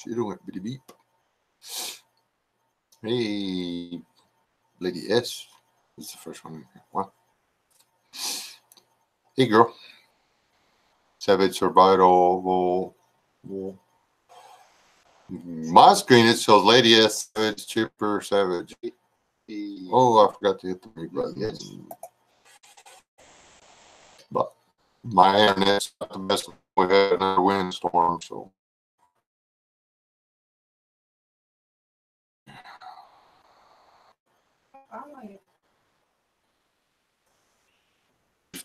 She went bitty beep. Hey, Lady S. This is the first one. What? Hey, girl. Savage Survival. My screen, it shows Lady S, Savage, Chipper, Savage. Oh, I forgot to hit the mute button. Yes. But my internet's not the best. We had another windstorm, so.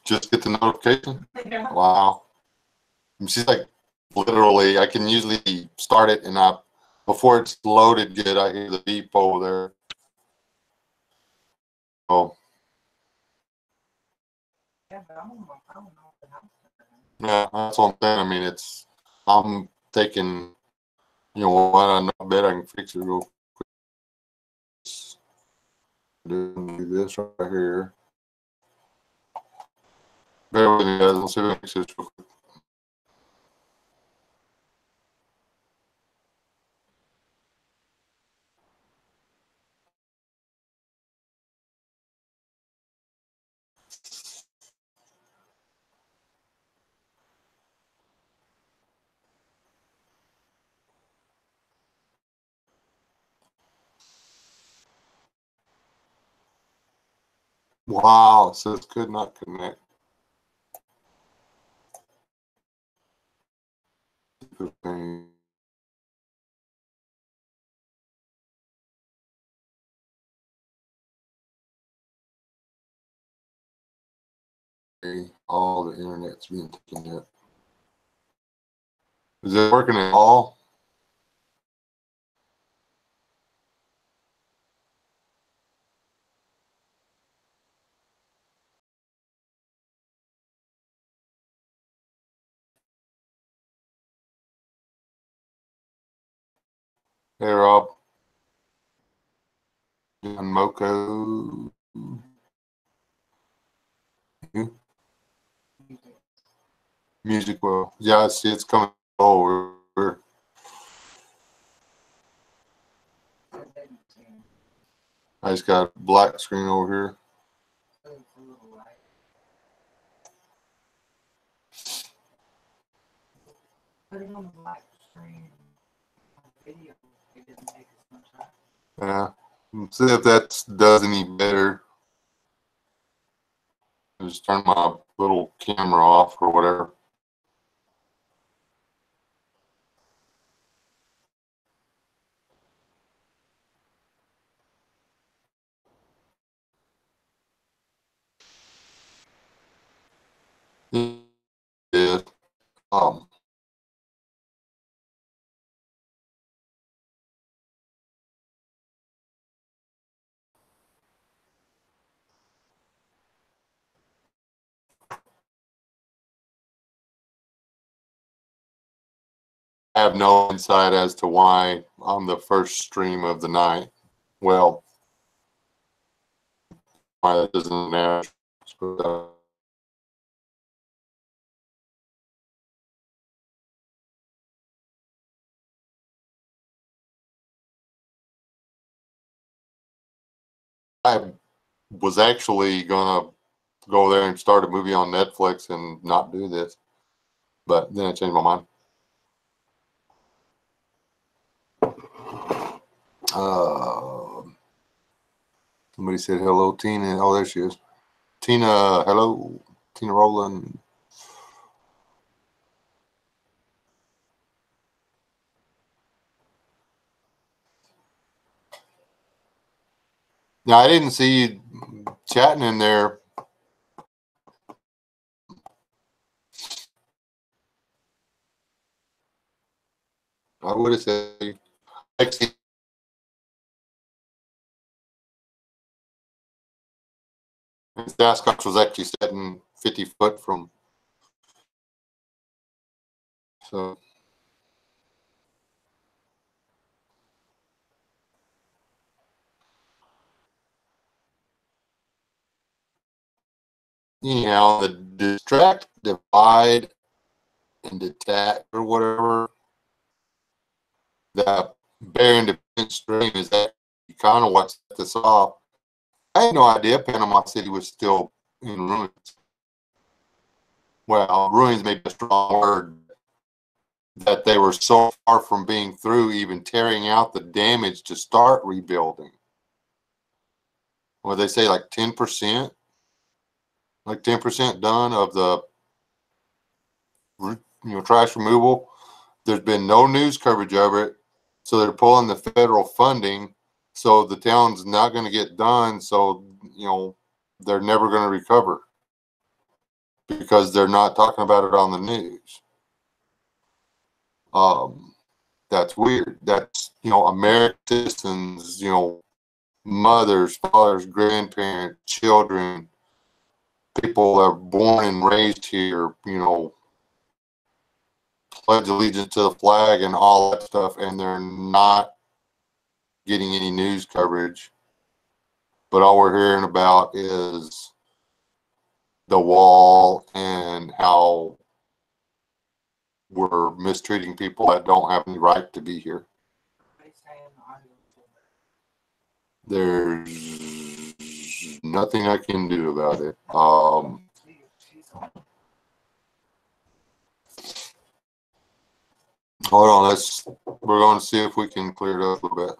Just get the notification? Yeah. Wow. She's like, literally, I can usually start it and before it's loaded good, I hear the beep over there. Oh. Yeah, that's what I'm saying. I mean, I'm taking, what I bet I can fix it real quick. Do this right here. Bear with me, guys. Let's see if I can fix this real quick. Wow, it says could not connect. All the internet's being taken up. Is it working at all? Hey, Rob. John Moko. Music well. Yeah, I see it's coming over. I just got a black screen over here. Put it on the black screen. Video. It didn't make as much time. Yeah. Let's see if that does any better. Just turn my little camera off or whatever. Yeah. I have no insight as to why on the first stream of the night. Well, why that doesn't average. I was actually gonna go there and start a movie on Netflix and not do this, but then I changed my mind. Somebody said hello, Tina. Oh, there she is. Tina, hello. Tina Rowland. Now, I didn't see you chatting in there. I would have said, Sasquatch was actually sitting 50 foot from. So. The distract, divide, and detach or whatever. that Bear Independence stream is actually kind of what set this off. I had no idea Panama City was still in ruins. Well, ruins may be a strong word. That they were so far from being through even tearing out the damage to start rebuilding. What they say, like 10%? Like 10% done of the trash removal. There's been no news coverage of it, so they're pulling the federal funding. So the town's not going to get done. So they're never going to recover because they're not talking about it on the news. That's weird. That's American citizens, mothers, fathers, grandparents, children, people that are born and raised here, pledge allegiance to the flag and all that stuff, and they're not getting any news coverage. But all we're hearing about is the wall and how we're mistreating people that don't have any right to be here. There's nothing I can do about it. Hold on, we're going to see if we can clear it up a bit.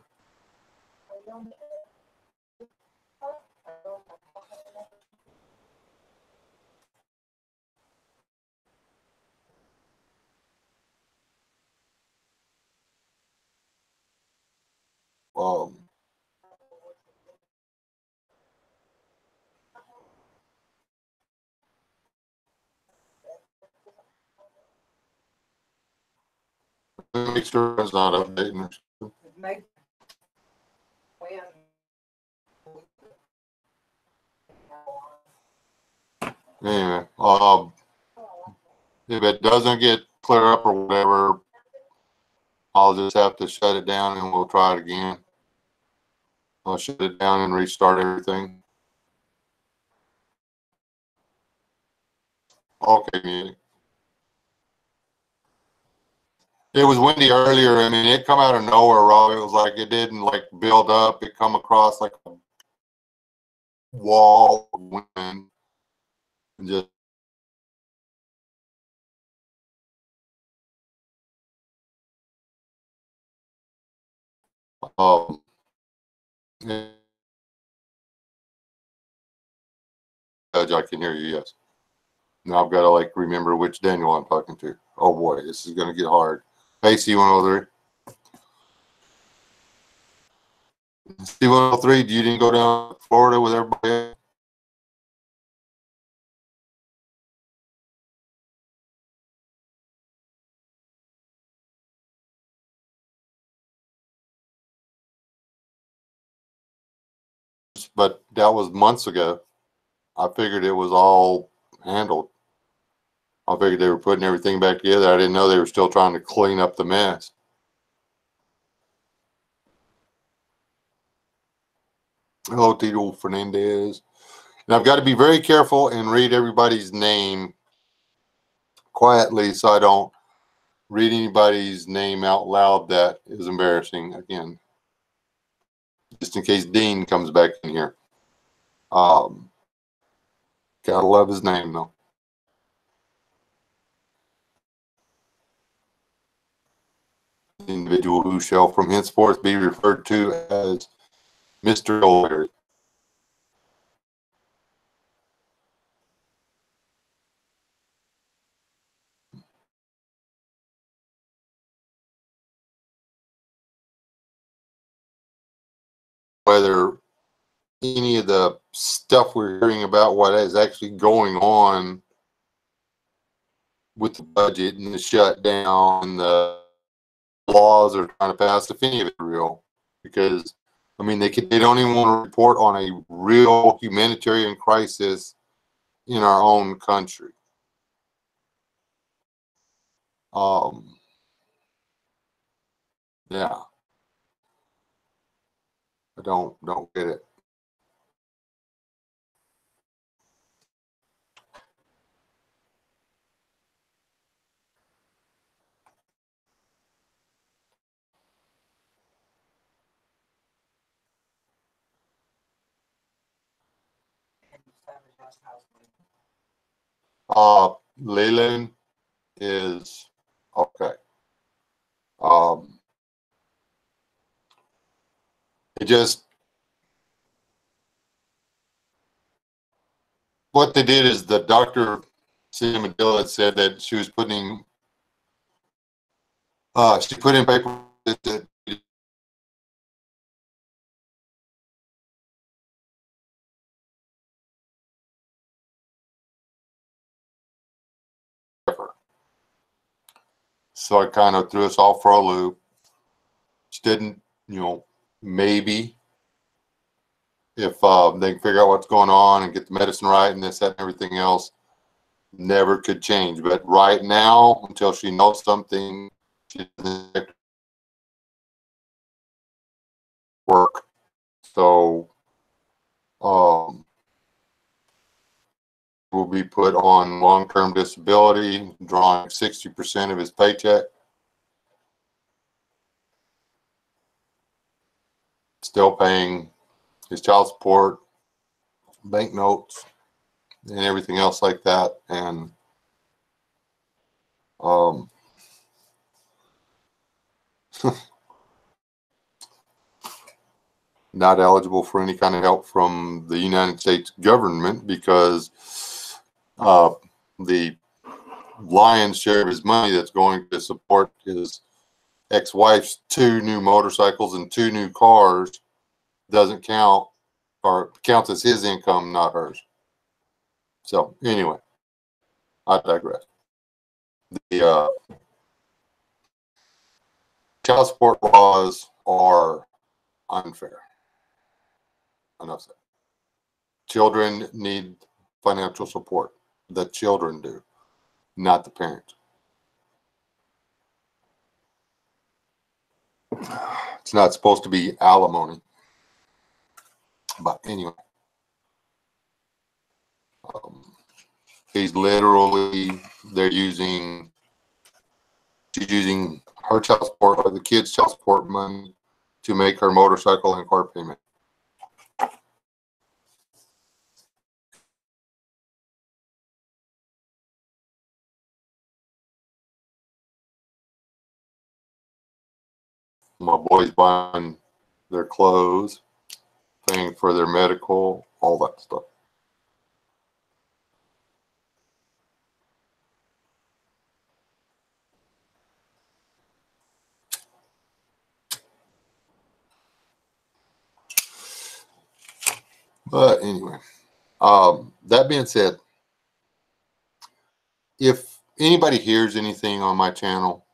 Make sure it's not updating. Anyway, if it doesn't get clear up or whatever, I'll just have to shut it down and we'll try it again. I'll shut it down and restart everything. Okay, music. It was windy earlier. I mean, it come out of nowhere, Rob. It was like it didn't like build up. It come across like a wall of wind and just I can hear you. Yes. Now I've got to like remember which Daniel I'm talking to. Oh boy, this is going to get hard. Hey, C103. C103, you didn't go down to Florida with everybody? But that was months ago. I figured it was all handled. I figured they were putting everything back together. I didn't know they were still trying to clean up the mess. Hello, Tito Fernandez. And I've got to be very careful and read everybody's name quietly so I don't read anybody's name out loud that is embarrassing again. Just in case Dean comes back in here. Gotta love his name though. The individual who shall from henceforth be referred to as Mr. O'Leary. Whether any of the stuff we're hearing about what is actually going on with the budget and the shutdown and the laws they're trying to pass, if any of it real, because I mean they don't even want to report on a real humanitarian crisis in our own country. Yeah, I don't get it. Leland is okay. Um, it just what they did is the doctor, Cinema said that she was putting she put in paper that so it kind of threw us all for a loop. She didn't, maybe if they can figure out what's going on and get the medicine right and this, that, and everything else, never could change. But right now, until she knows something, she doesn't work. So will be put on long-term disability, drawing 60% of his paycheck. Still paying his child support, bank notes, and everything else like that. And not eligible for any kind of help from the United States government because the lion's share of his money that's going to support his ex-wife's 2 new motorcycles and 2 new cars doesn't count, or counts as his income, not hers. So anyway, I digress. The child support laws are unfair. Enough said. Children need financial support. The children do, not the parents. It's not supposed to be alimony. But anyway, he's literally, she's using her child support or the kids' child support money to make her motorcycle and car payment. My boys buying their clothes, paying for their medical, all that stuff. But anyway, that being said, if anybody hears anything on my channel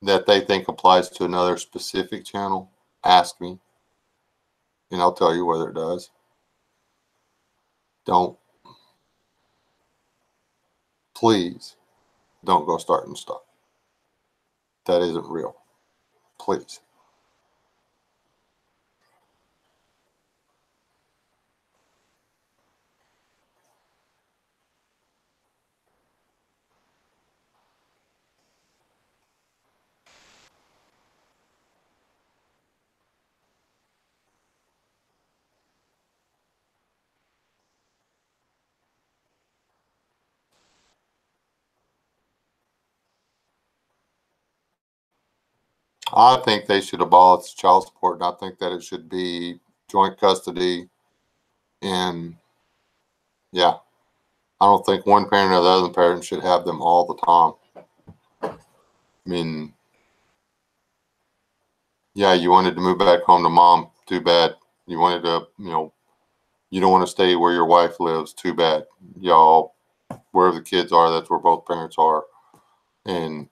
that they think applies to another specific channel, ask me, and I'll tell you whether it does. Please don't go starting stuff that isn't real. Please. I think they should abolish child support, and I think that it should be joint custody. And yeah, I don't think one parent or the other parent should have them all the time. I mean, yeah, you wanted to move back home to mom, too bad. You wanted to, you don't want to stay where your wife lives, too bad. Y'all, wherever the kids are, that's where both parents are. And,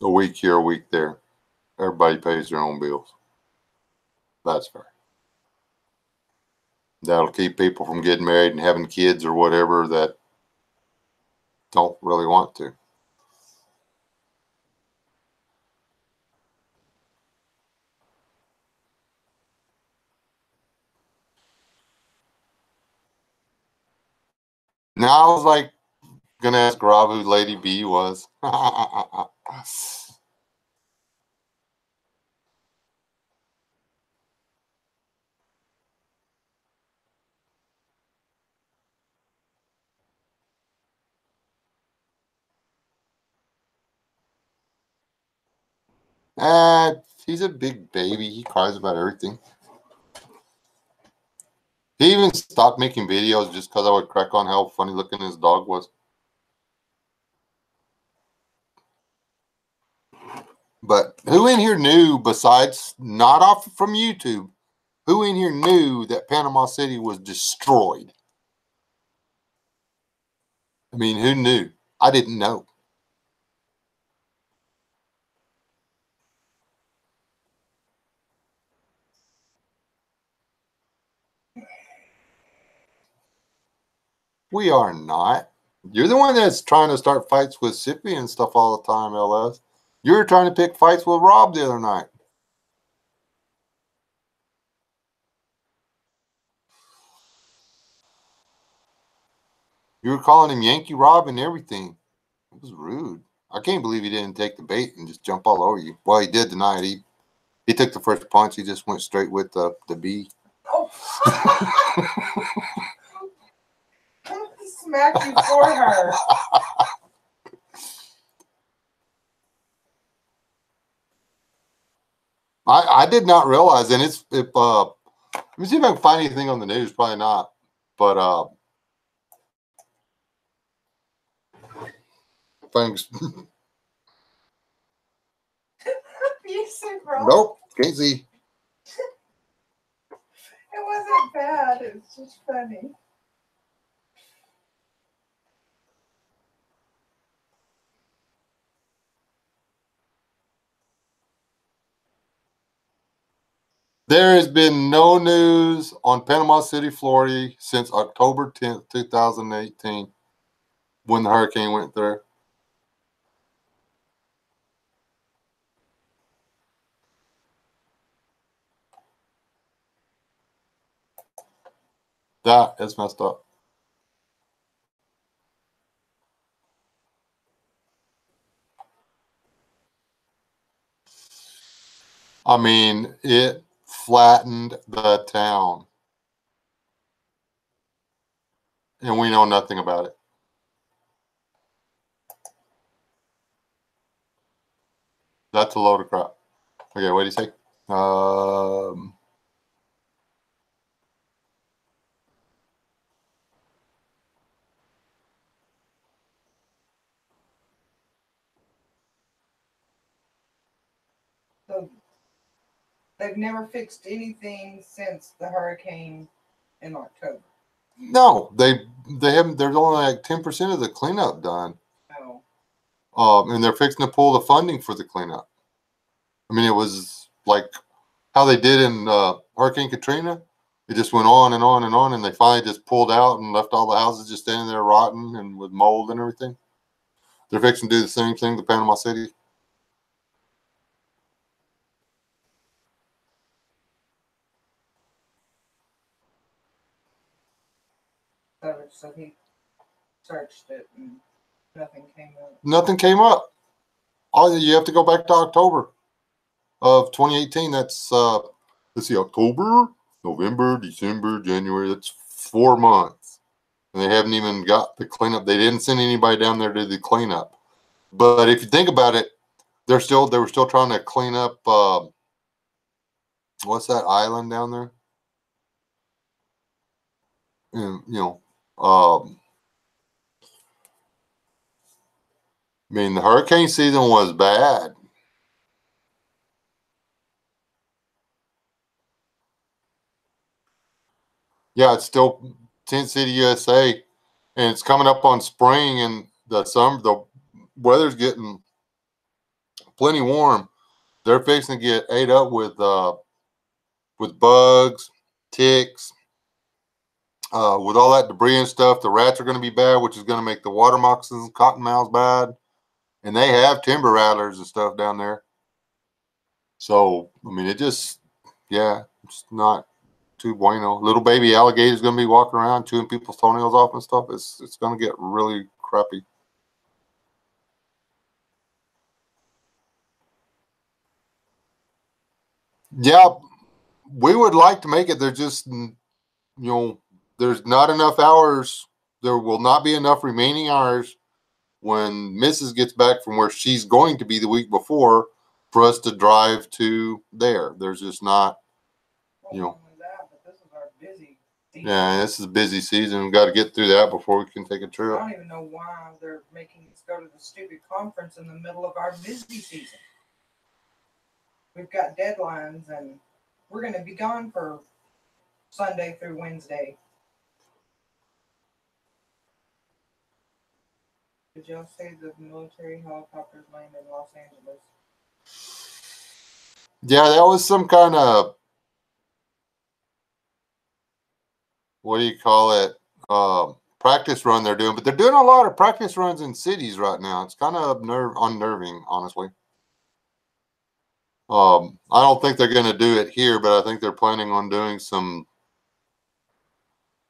a week here, a week there. Everybody pays their own bills. That's fair. That'll keep people from getting married and having kids or whatever that don't really want to. Now I was like gonna ask Rob who Lady B was. He's a big baby. He cries about everything. He even stopped making videos just because I would crack on how funny looking his dog was. But who in here knew, besides not off from YouTube, who in here knew that Panama City was destroyed? I mean, who knew? I didn't know. We are not. You're the one that's trying to start fights with Sippy and stuff all the time, LS. You were trying to pick fights with Rob the other night. You were calling him Yankee Rob and everything. It was rude. I can't believe he didn't take the bait and just jump all over you. Well, he did tonight. He took the first punch. He just went straight with the B. Oh. He smacked you for her. I did not realize, and let me see if I can find anything on the news. Probably not, but thanks. You said wrong. Nope, can't see. It wasn't bad. It was just funny. There has been no news on Panama City, Florida since October 10th, 2018, when the hurricane went through. That is messed up. I mean, it flattened the town. And we know nothing about it. That's a load of crap. Okay, what do you say? So they've never fixed anything since the hurricane in October. No, they haven't. There's only like 10% of the cleanup done. Oh. And they're fixing to pull the funding for the cleanup. I mean, it was like how they did in Hurricane Katrina. It just went on and on and on, and they finally just pulled out and left all the houses just standing there rotten and with mold and everything. They're fixing to do the same thing to Panama City. So he searched it and nothing came up. Nothing came up. All you have to go back to October of 2018. That's let's see, October, November, December, January. That's 4 months, and they haven't even got the cleanup. They didn't send anybody down there to do the cleanup. But if you think about it, they were still trying to clean up. What's that island down there? And, I mean, the hurricane season was bad. Yeah, it's still Tent City, USA, and it's coming up on spring and the summer. The weather's getting plenty warm. They're fixing to get ate up with bugs, ticks, with all that debris and stuff. The rats are going to be bad, which is going to make the water moccasins, cottonmouths bad, and they have timber rattlers and stuff down there. So I mean, it's not too bueno. Little baby alligators going to be walking around chewing people's toenails off and stuff. It's going to get really crappy. Yeah, we would like to make it. There's just, there's not enough hours. There will not be enough remaining hours when Mrs. gets back from where she's going to be the week before for us to drive to there. There's just not, Well, you know. not only that, but this is our busy season. Yeah, this is a busy season. We've got to get through that before we can take a I trip. don't even know why they're making us go to the stupid conference in the middle of our busy season. We've got deadlines and we're going to be gone for Sunday through Wednesday. Did y'all say the military helicopters landed in Los Angeles? Yeah, that was some kind of, what do you call it? Practice run they're doing, but they're doing a lot of practice runs in cities right now. It's kind of unnerving, honestly. I don't think they're going to do it here, but I think they're planning on doing some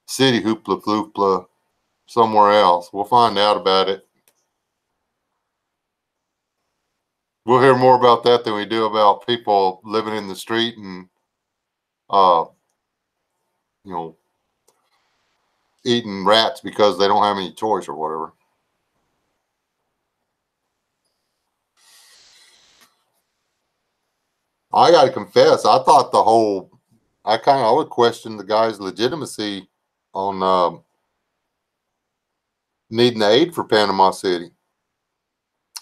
city hoopla floopla somewhere else. We'll find out about it. We'll hear more about that than we do about people living in the street and, you know, eating rats because they don't have any choice or whatever. I got to confess, I thought I would question the guy's legitimacy on needing the aid for Panama City.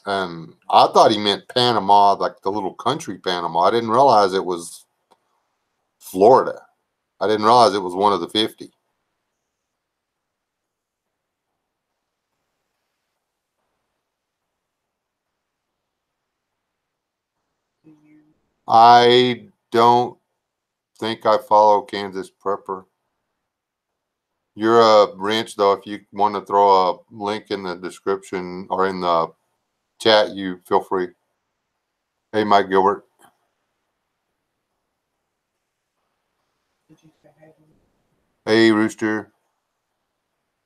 And I thought he meant Panama, like the little country Panama. I didn't realize it was Florida. I didn't realize it was one of the 50. I don't think I follow Kansas Prepper. You're a wrench, though. If you want to throw a link in the description or in the chat, you feel free. Hey, Mike Gilbert. Hey, Rooster.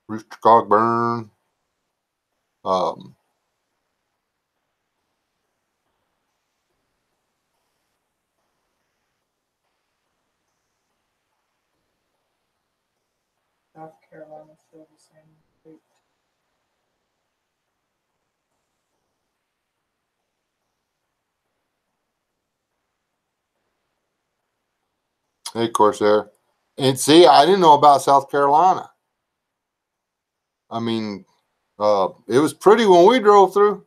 Rooster Cogburn. South Carolina's still the same weight. Hey, Corsair. And see, I didn't know about South Carolina. I mean, it was pretty when we drove through.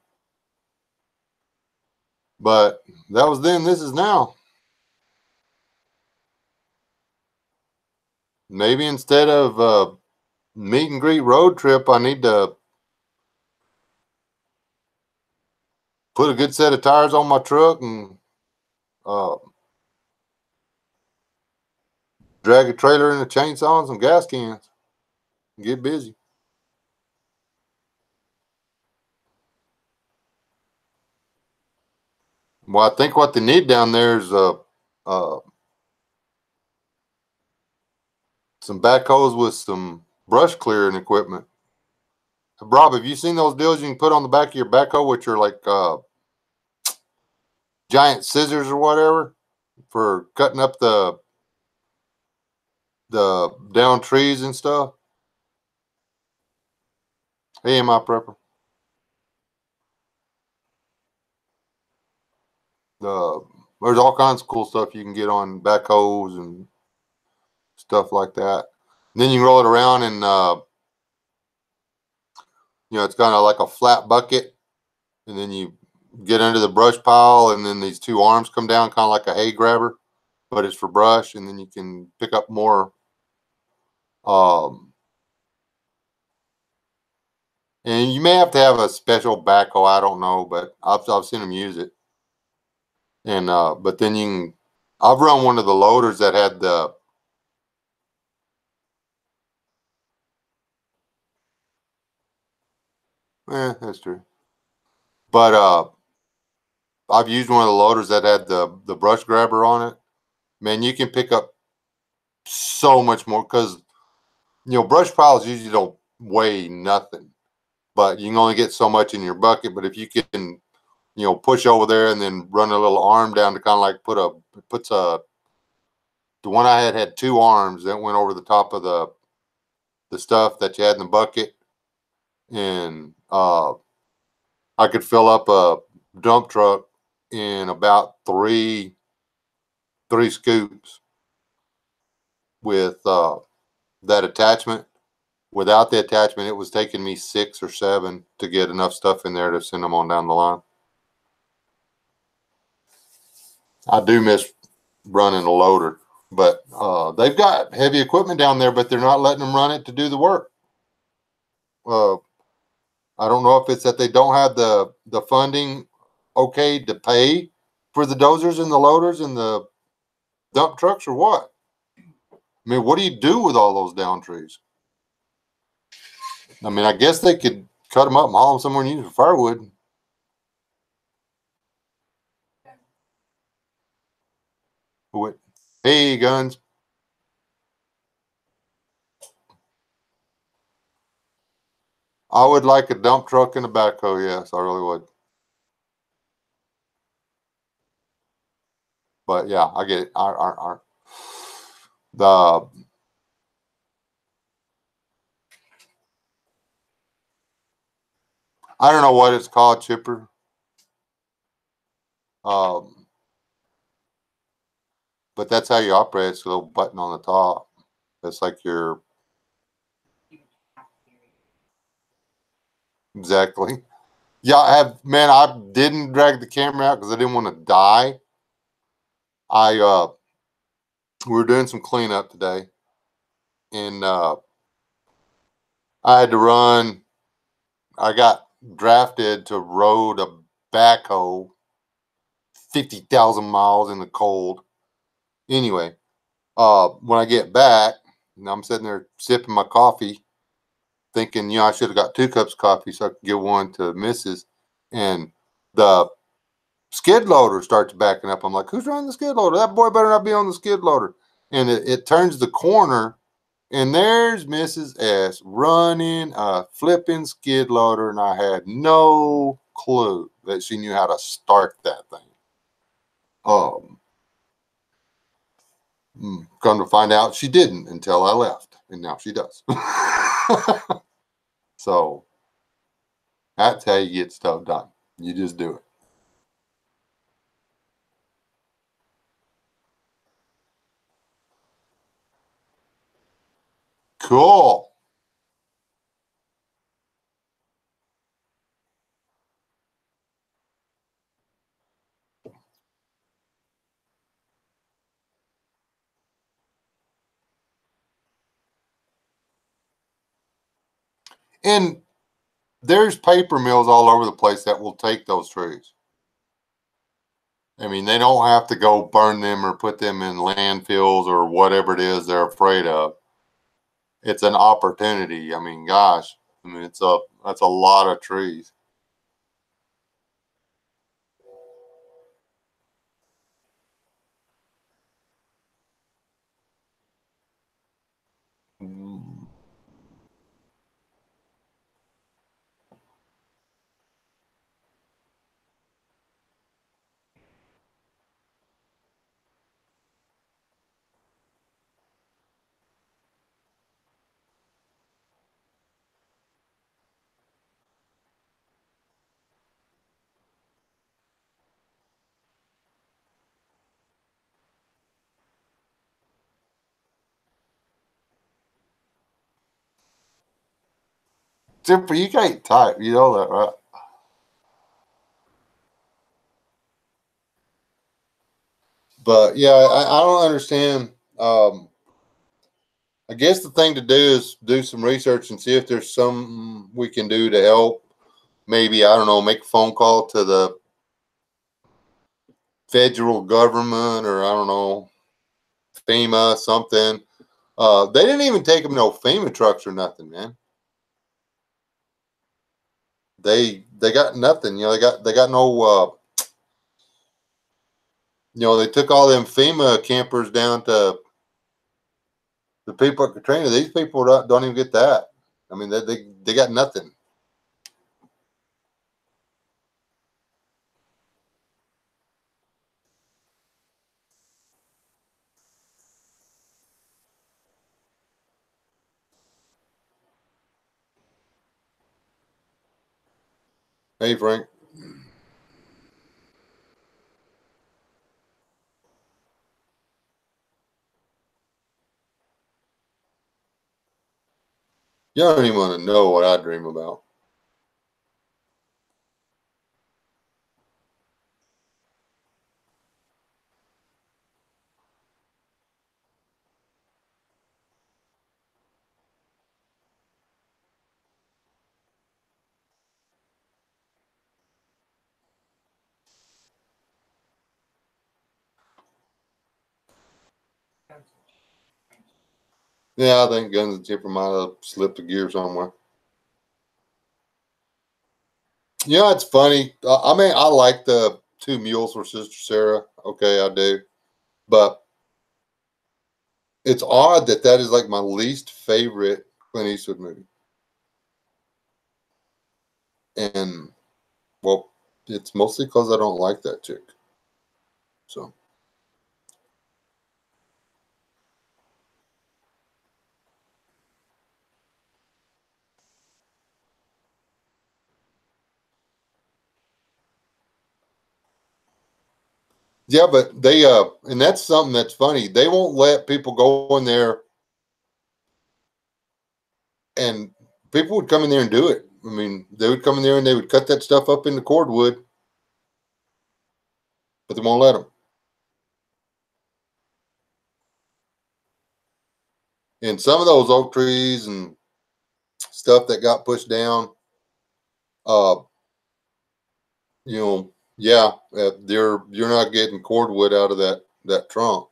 But that was then. This is now. Maybe instead of meet and greet road trip, I need to put a good set of tires on my truck and drag a trailer and a chainsaw and some gas cans and get busy. Well, I think what they need down there is some backhoes with some brush clearing equipment. Rob, have you seen those deals you can put on the back of your backhoe, which are like giant scissors or whatever for cutting up the down trees and stuff? Hey, my prepper. There's all kinds of cool stuff you can get on backhoes and stuff like that. And then you can roll it around and it's kind of like a flat bucket, and then you get under the brush pile, and then these two arms come down, kind of like a hay grabber, but it's for brush, and then you can pick up more. And you may have to have a special backhoe. I don't know, but I've seen them use it. And but then I've run one of the loaders that had the. That's true. But I've used one of the loaders that had the brush grabber on it. Man, you can pick up so much more because brush piles usually don't weigh nothing, but you can only get so much in your bucket. But if you can, push over there and then run a little arm down to kind of like puts a. The one I had two arms that went over the top of the stuff that you had in the bucket, and I could fill up a dump truck in about three scoops with that attachment. Without the attachment, it was taking me 6 or 7 to get enough stuff in there to send them on down the line. I do miss running a loader, but they've got heavy equipment down there, but they're not letting them run it to do the work. I don't know if it's that they don't have the funding okay to pay for the dozers and the loaders and the dump trucks or what. I mean, what do you do with all those down trees? I mean, I guess they could cut them up and haul them somewhere and use them for firewood. What? Hey, guns. I would like a dump truck and a backhoe. Yes, I really would. But yeah, I get it. The I don't know what it's called, chipper. Um, but that's how you operate. It's a little button on the top. It's like your exactly. Yeah, I didn't drag the camera out because I didn't want to die. We were doing some cleanup today, and I had to run. I got drafted to road a backhoe 50,000 miles in the cold. Anyway, when I get back, and I'm sitting there sipping my coffee, thinking, I should have got 2 cups of coffee so I could give one to Mrs. And the skid loader starts backing up. I'm like, who's running the skid loader? That boy better not be on the skid loader. And it turns the corner, and there's Mrs. S running a flipping skid loader, and I had no clue that she knew how to start that thing. Um, Come to find out, she didn't until I left, and now she does. So that's how you get stuff done. You just do it. Cool. And there's paper mills all over the place that will take those trees. I mean, they don't have to go burn them or put them in landfills or whatever it is they're afraid of. It's an opportunity. I mean, gosh, I mean, that's a lot of trees. Mm. Zipper, you can't type. You know that, right? But yeah, I don't understand. I guess the thing to do is do some research and see if there's something we can do to help. Maybe, I don't know, make a phone call to the federal government or I don't know, FEMA, something. They didn't even take them no FEMA trucks or nothing, man. They got nothing. They got no. They took all them FEMA campers down to the people at Katrina. These people don't even get that. I mean, they got nothing. Hey, Frank. Y'all don't even want to know what I dream about. Yeah, I think Guns and Chipper might have slipped a gear somewhere. Yeah, it's funny. I mean, I like the Two Mules for Sister Sarah. Okay, I do. But it's odd that that is like my least favorite Clint Eastwood movie. And, well, it's mostly because I don't like that chick. So, yeah, but they, and that's something that's funny. They won't let people go in there, and people would come in there and do it. I mean, they would come in there and they would cut that stuff up into cordwood, but they won't let them. And some of those oak trees and stuff that got pushed down, uh, you know, yeah, you're not getting cordwood out of that trunk.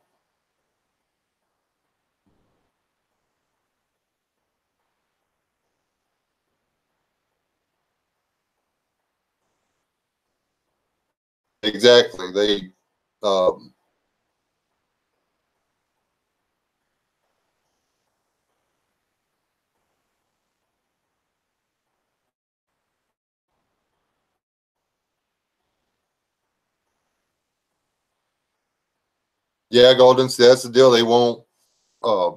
Exactly. They, um, yeah, Golden State. That's the deal. They won't. Uh,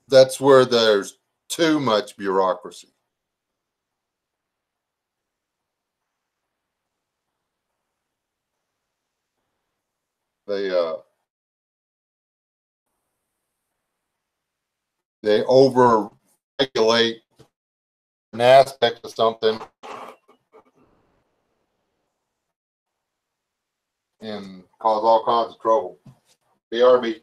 that's where there's too much bureaucracy. They they over regulate an aspect of something and cause all kinds of trouble. BRB.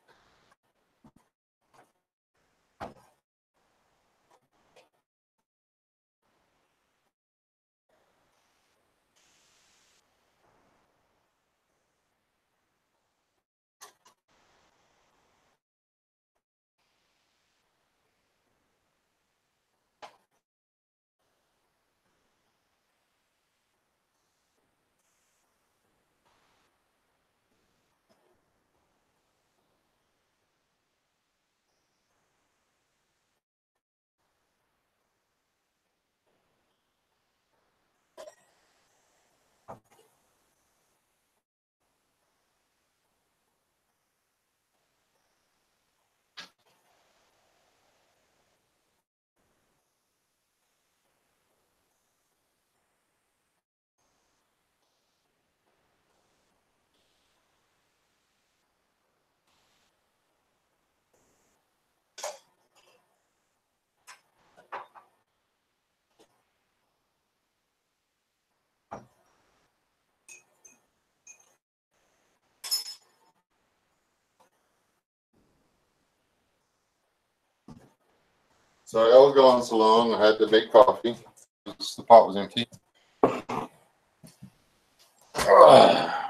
Sorry, I was gone so long. I had to make coffee. The pot was empty.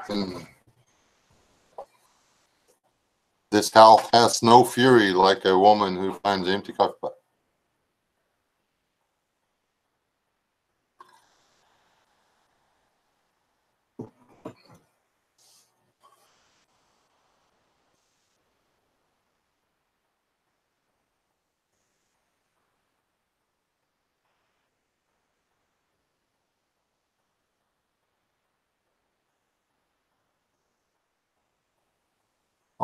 And this house has no fury like a woman who finds an empty coffee pot.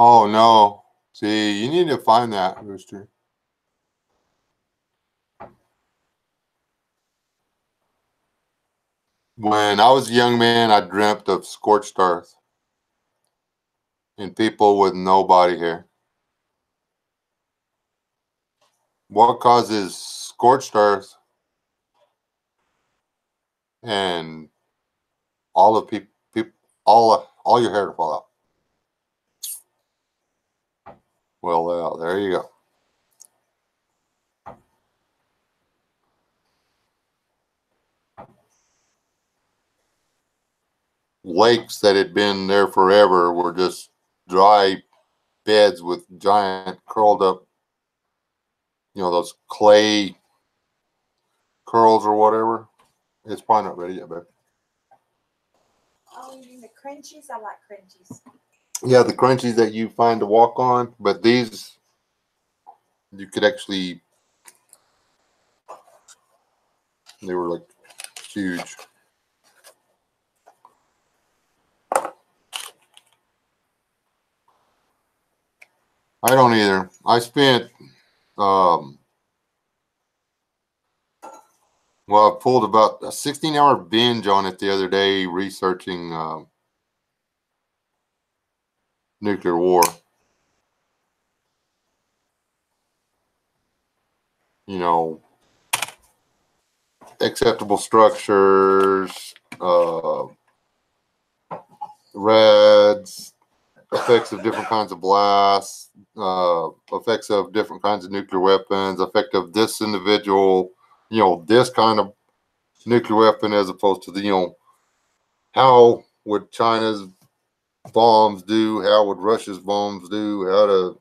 Oh no. See, you need to find that, Rooster. When I was a young man, I dreamt of scorched earth and people with no body hair. What causes scorched earth and all of people, all your hair to fall out? Well, there you go. Lakes that had been there forever were just dry beds with giant curled up, those clay curls or whatever. It's probably not ready yet, babe. Oh, you mean the crunchies? I like crunchies. Yeah, the crunchies that you find to walk on, but these you could actually, they were like huge. I don't either. I spent, I pulled about a 16-hour binge on it the other day researching nuclear war. Acceptable structures, rads, effects of different kinds of blasts, effects of different kinds of nuclear weapons, effect of this individual, this kind of nuclear weapon as opposed to the, how would China's bombs do? How would Russia's bombs do? How do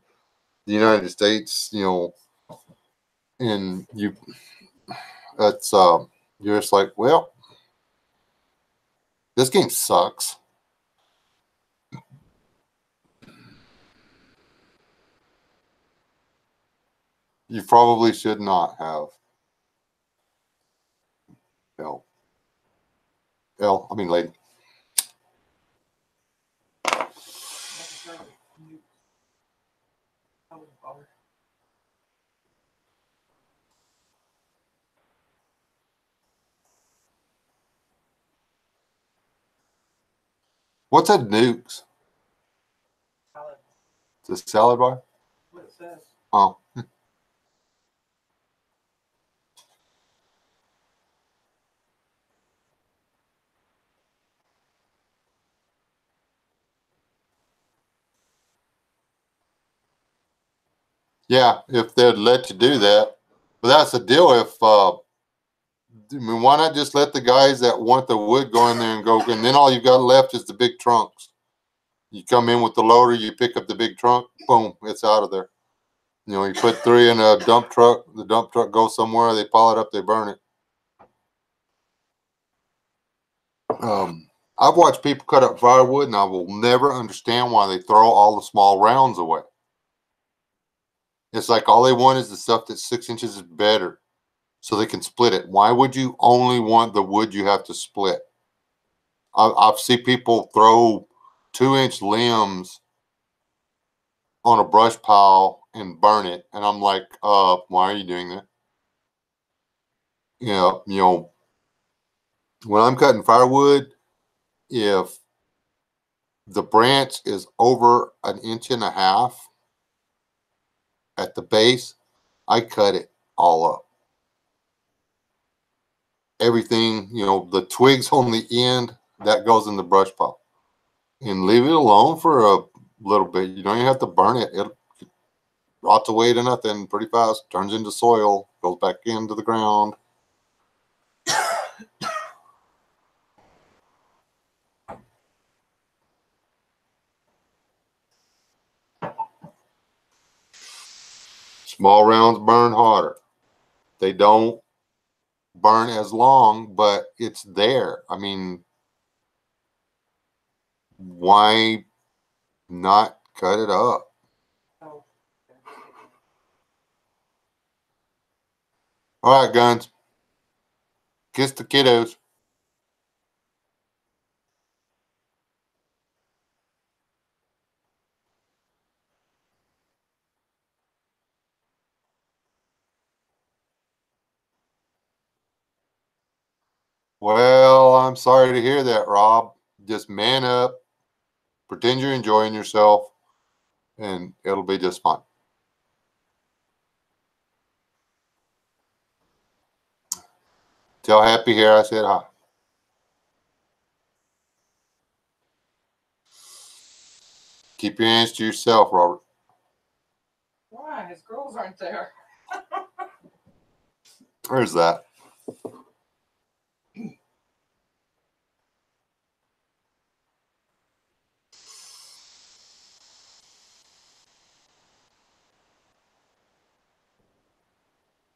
the United States, and that's, you're just like, well, this game sucks. You probably should not have. I mean, lady. What's a nukes? Salad. It's a salad bar? What it says. Oh. Yeah, if they'd let you do that. But that's the deal. Why not just let the guys that want the wood go in there and go, and then all you've got left is the big trunks. You come in with the loader, you pick up the big trunk, boom, it's out of there. You put 3 in a dump truck, the dump truck goes somewhere, they pile it up, they burn it. I've watched people cut up firewood, and I will never understand why they throw all the small rounds away. It's like all they want is the stuff that's 6 inches is better, so they can split it. Why would you only want the wood you have to split? I've seen people throw 2-inch limbs on a brush pile and burn it, and I'm like, why are you doing that? When I'm cutting firewood, if the branch is over 1.5 inches at the base, I cut it all up. Everything, the twigs on the end, that goes in the brush pile. And leave it alone for a little bit. You don't even have to burn it. It rots away to nothing pretty fast, turns into soil, goes back into the ground. Small rounds burn harder. They don't burn as long, but it's there. I mean, why not cut it up? Oh. All right, guns. Kiss the kiddos. Well, I'm sorry to hear that, Rob. Just man up, pretend you're enjoying yourself, and it'll be just fine. Tell Happy Hair I said hi. Keep your hands to yourself, Robert. Why? His girls aren't there. There's that.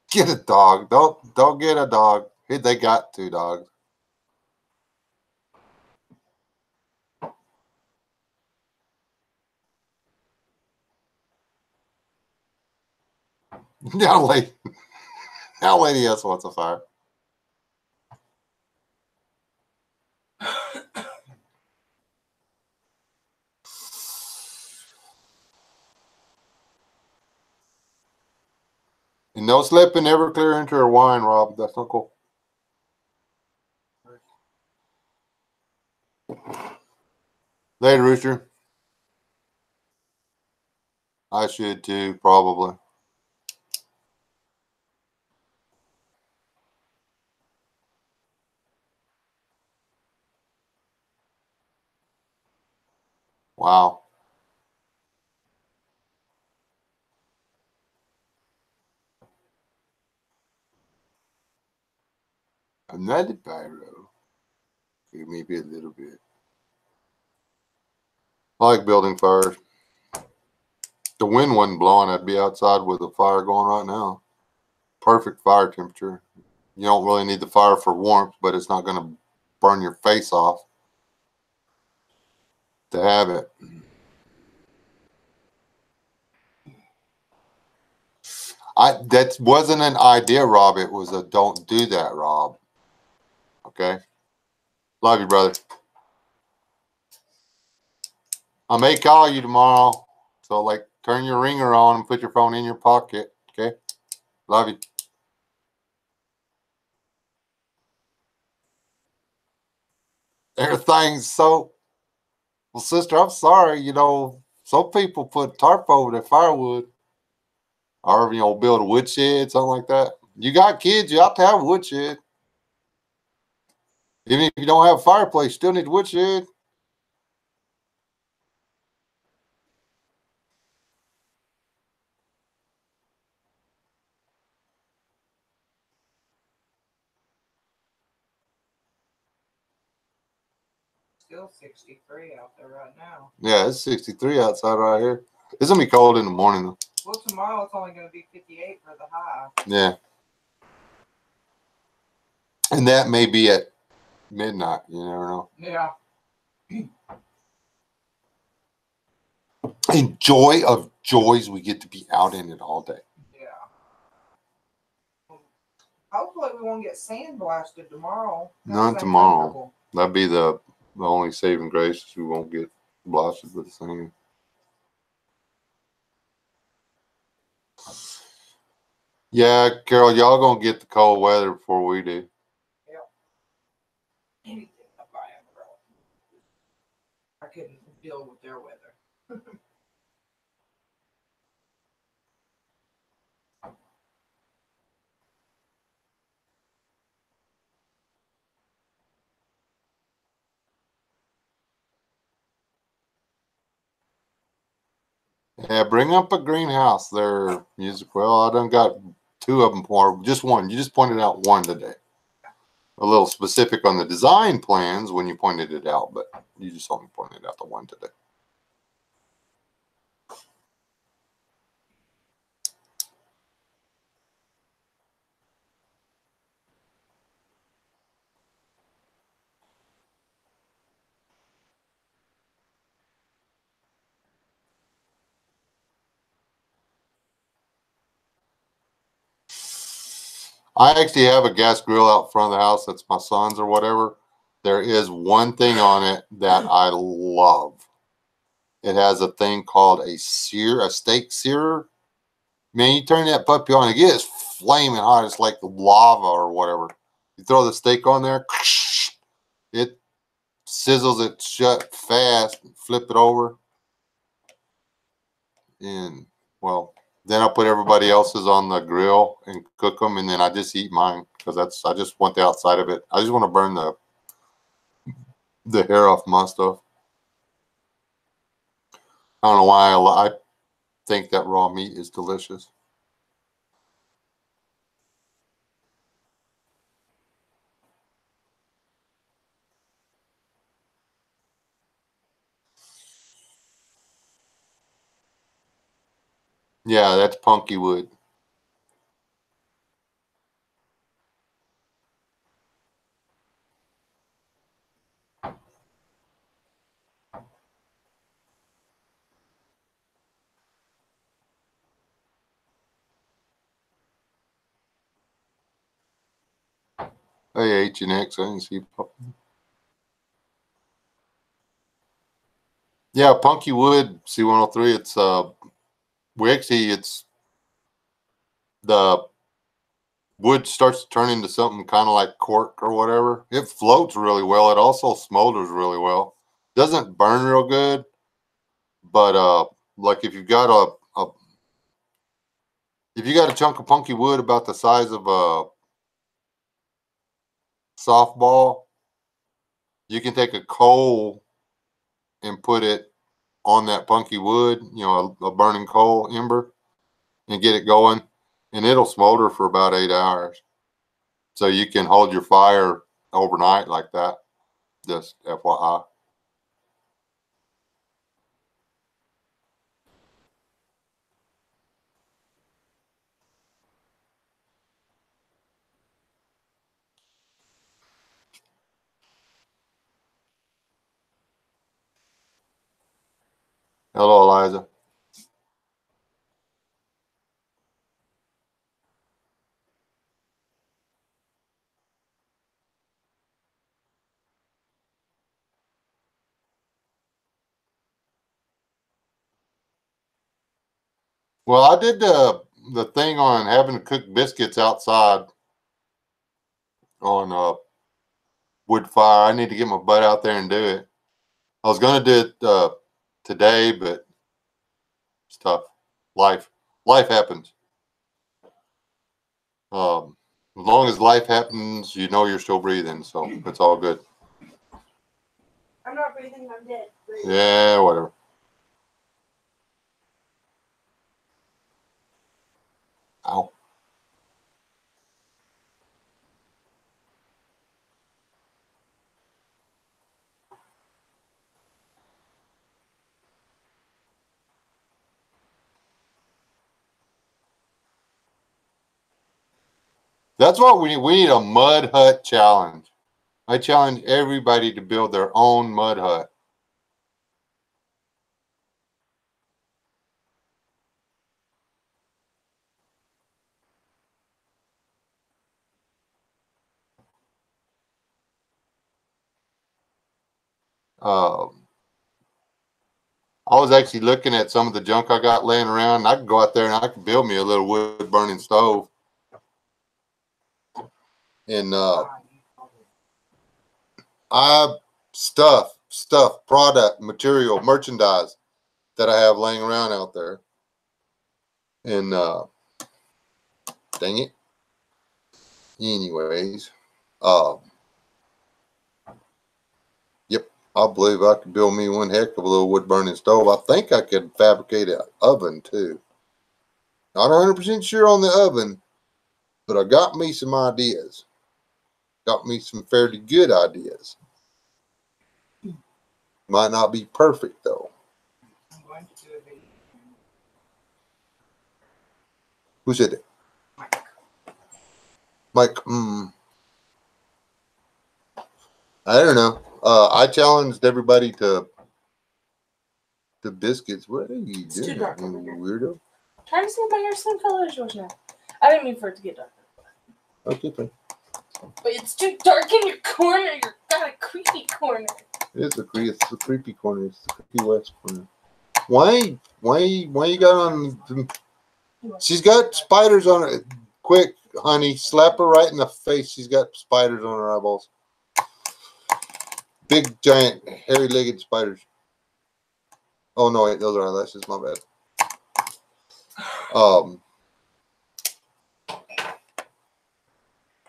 Get a dog. Don't get a dog. Hey, they got 2 dogs. Now, lady else wants a fire. And no slipping, never clear into her wine, Rob. That's not cool. Later, Rooster. I should too, probably. Wow. Another pyro. Maybe a little bit. I like building fires. The wind wasn't blowing. I'd be outside with a fire going right now. Perfect fire temperature. You don't really need the fire for warmth, but it's not going to burn your face off to have it. That wasn't an idea, Rob. It was a don't do that, Rob. Okay? Love you, brother. I may call you tomorrow. So, like, turn your ringer on and put your phone in your pocket. Okay? Love you. Everything's so... Well, sister, I'm sorry. You know, some people put tarp over their firewood. Or, you know, build a woodshed, something like that. You got kids, you ought to have a woodshed. Even if you don't have a fireplace, you still need a woodshed. Still 63 out there right now. Yeah, it's 63 outside right here. It's going to be cold in the morning, though. Well, tomorrow it's only going to be 58 for the high. Yeah. And that may be at midnight. You never know. Yeah. And joy of joys, we get to be out in it all day. Yeah. Hopefully we won't get sandblasted tomorrow. Not tomorrow. That'd be the only saving grace is we won't get blasted with the sand. Yeah, Carol, y'all gonna get the cold weather before we do. Yep. Anything to buy an umbrella. I couldn't deal with their weather. Yeah, bring up a greenhouse there, music. Well, I done got 2 of them for just one. You just pointed out one today. A little specific on the design plans when you pointed it out, but you just only pointed out the one today. I actually have a gas grill out front of the house. That's my son's or whatever. There is one thing on it that I love. It has a thing called a steak searer. Man, you turn that puppy on, it gets flaming hot. It's like lava or whatever. You throw the steak on there, it sizzles it shut fast, flip it over. And, well, Then I'll put everybody else's on the grill and cook them, and then I just eat mine because I just want the outside of it. I just want to burn the hair off my stuff. I don't know why I think that raw meat is delicious. Yeah, that's punky wood. Hey, H&X, I didn't see. Yeah, punky wood, C103. It's it's the wood starts to turn into something kind of like cork or whatever. It floats really well. It also smolders really well. Doesn't burn real good, but like if you've got if you got a chunk of punky wood about the size of a softball, you can take a coal and put it on that punky wood, you know, a burning coal ember, and get it going, and it'll smolder for about 8 hours. So you can hold your fire overnight like that. Just FYI. Hello, Eliza. Well, I did the thing on having to cook biscuits outside on wood fire. I need to get my butt out there and do it. I was gonna do it today, but it's tough. Life happens. As long as life happens, you know you're still breathing, so it's all good. I'm not breathing, I'm dead. Yeah, whatever. Ow. That's what we need. We need a mud hut challenge. I challenge everybody to build their own mud hut. I was actually looking at some of the junk I got laying around. And I could go out there and I could build me a little wood burning stove. And I stuff, product, material, merchandise that I have laying around out there. And dang it. Anyways, uh, yep, I believe I could build me one heck of a little wood burning stove. I think I could fabricate an oven too. Not 100% sure on the oven, but I got me some ideas. Got me some fairly good ideas. Might not be perfect though. I'm going to do a video. Who said it? Mike. I don't know. I challenged everybody to biscuits. What are you It's doing, too dark you over here. weirdo? Trying to see if my hair's the same color as yours now. I didn't mean for it to get darker. Okay, fine. But it's too dark in your corner. You've got a creepy corner. It's a creepy corner. It's the creepy west corner. Why you got on? She's got spiders on her. Quick, honey, slap her right in the face. She's got spiders on her eyeballs. Big, giant, hairy-legged spiders. Oh no, wait, those are eyelashes. My bad. Um,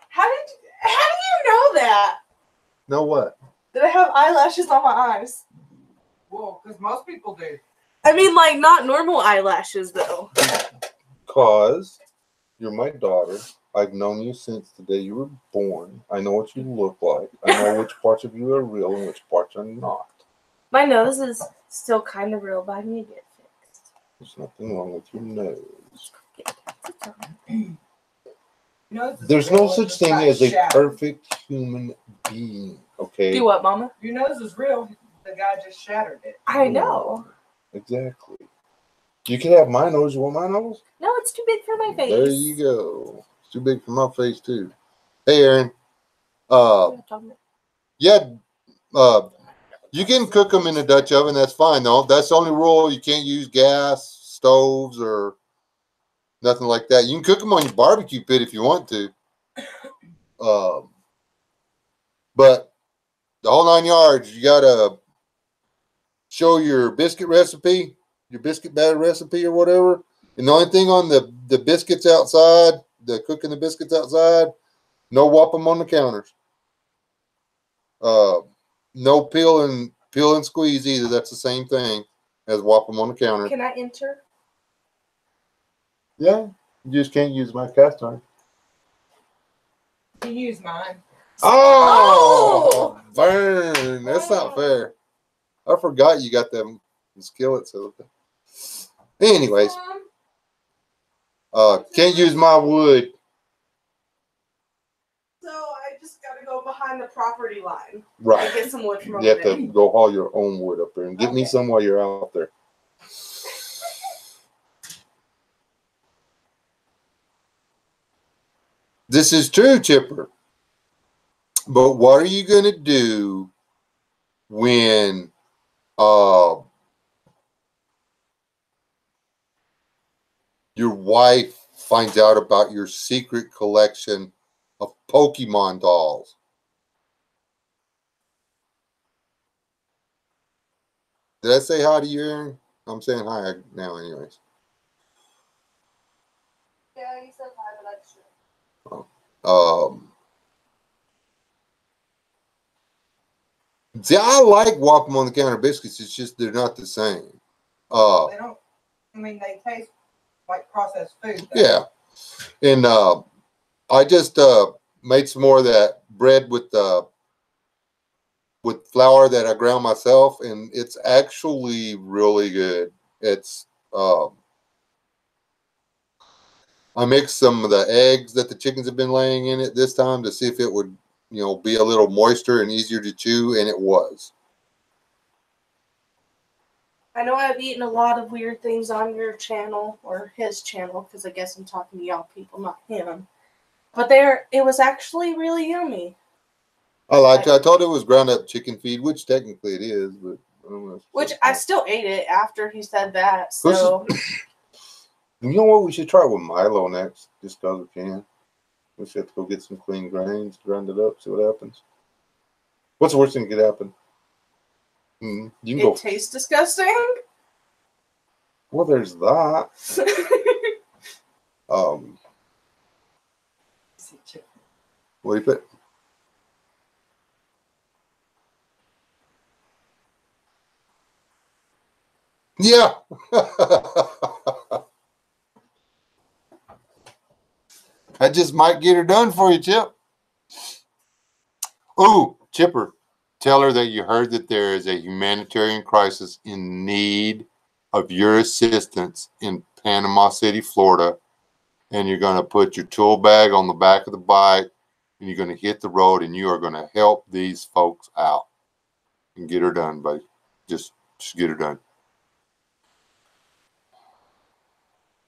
How do you know that? know what? That I have eyelashes on my eyes? Well, because most people do. I mean, like, not normal eyelashes, though. Cause you're my daughter. I've known you since the day you were born. I know what you look like. I know which parts of you are real and which parts are not. My nose is still kind of real, but I need to get fixed. There's nothing wrong with your nose. There's no such thing as a perfect human being, okay? Do what, Mama? Your nose is real. The guy just shattered it. I know. Exactly. You can have my nose. You want my nose? No, it's too big for my face. There you go. It's too big for my face too. Hey, Aaron. Yeah. You can cook them in a Dutch oven. That's fine, though. That's the only rule. You can't use gas stoves or nothing like that. You can cook them on your barbecue pit if you want to. But the whole 9 yards, you gotta show your biscuit recipe, your biscuit batter recipe or whatever. And the only thing on the biscuits outside, the cooking the biscuits outside, no whop them on the counters. No peel and squeeze either. That's the same thing as whop them on the counter. Can I enter? Yeah, you just can't use my cast iron. You use mine. Oh, burn! That's not fair. I forgot you got them skillets. Anyways, can't use my wood. So I just gotta go behind the property line. Right. And get some wood from You over have there. to go haul your own wood up there and get me some while you're out there. This is true, Chipper. But what are you going to do when your wife finds out about your secret collection of Pokemon dolls? Did I say hi to you, Aaron? I'm saying hi now anyways. Yeah, you said hi, but that's true. See, I like whop 'em on the counter biscuits. It's just they're not the same. They don't. I mean, they taste like processed food. Though. Yeah, and I just made some more of that bread with flour that I ground myself, and it's actually really good. It's I mixed some of the eggs that the chickens have been laying in it this time to see if it would, be a little moister and easier to chew, and it was. I know I've eaten a lot of weird things on your channel, or his channel, because I guess I'm talking to y'all people, not him. But it was actually really yummy. I liked it. I told it was ground up chicken feed, which technically it is, but I don't know. Which I still ate it after he said that, so... You know what? We should try it with Milo next, just because we can. We should have to go get some clean grains, grind it up, see what happens. What's the worst thing that could happen? You can go. It tastes disgusting? Well, there's that. What do you put? Yeah. I just might get her done for you, Chip. Ooh, Chipper, tell her that you heard that there is a humanitarian crisis in need of your assistance in Panama City, Florida, and you're going to put your tool bag on the back of the bike, and you're going to hit the road, and you are going to help these folks out and get her done, buddy. Just get her done.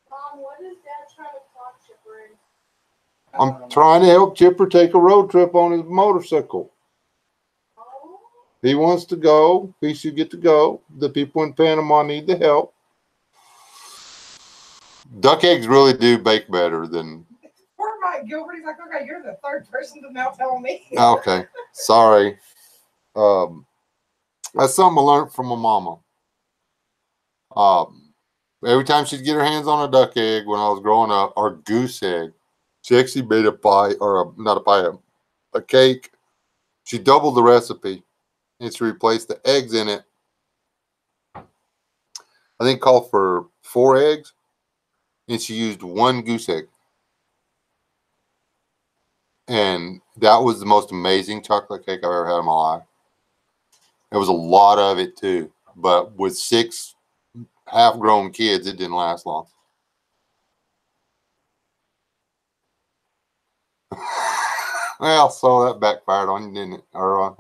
Mom, what is Dad trying to talk Chipper in? I'm trying to help Chipper take a road trip on his motorcycle. Oh. He wants to go. He should get to go. The people in Panama need the help. Duck eggs really do bake better than... Poor Mike Gilbert. He's like, okay, you're the third person to now tell me. Okay, sorry. That's something I learned from my mama. But every time she'd get her hands on a duck egg when I was growing up, or goose egg, she actually made a pie, or not a pie, a cake. She doubled the recipe, and she replaced the eggs in it. I think called for 4 eggs, and she used 1 goose egg. And that was the most amazing chocolate cake I've ever had in my life. There was a lot of it too, but with 6 half-grown kids, it didn't last long. Well, so that backfired on you, didn't it? Or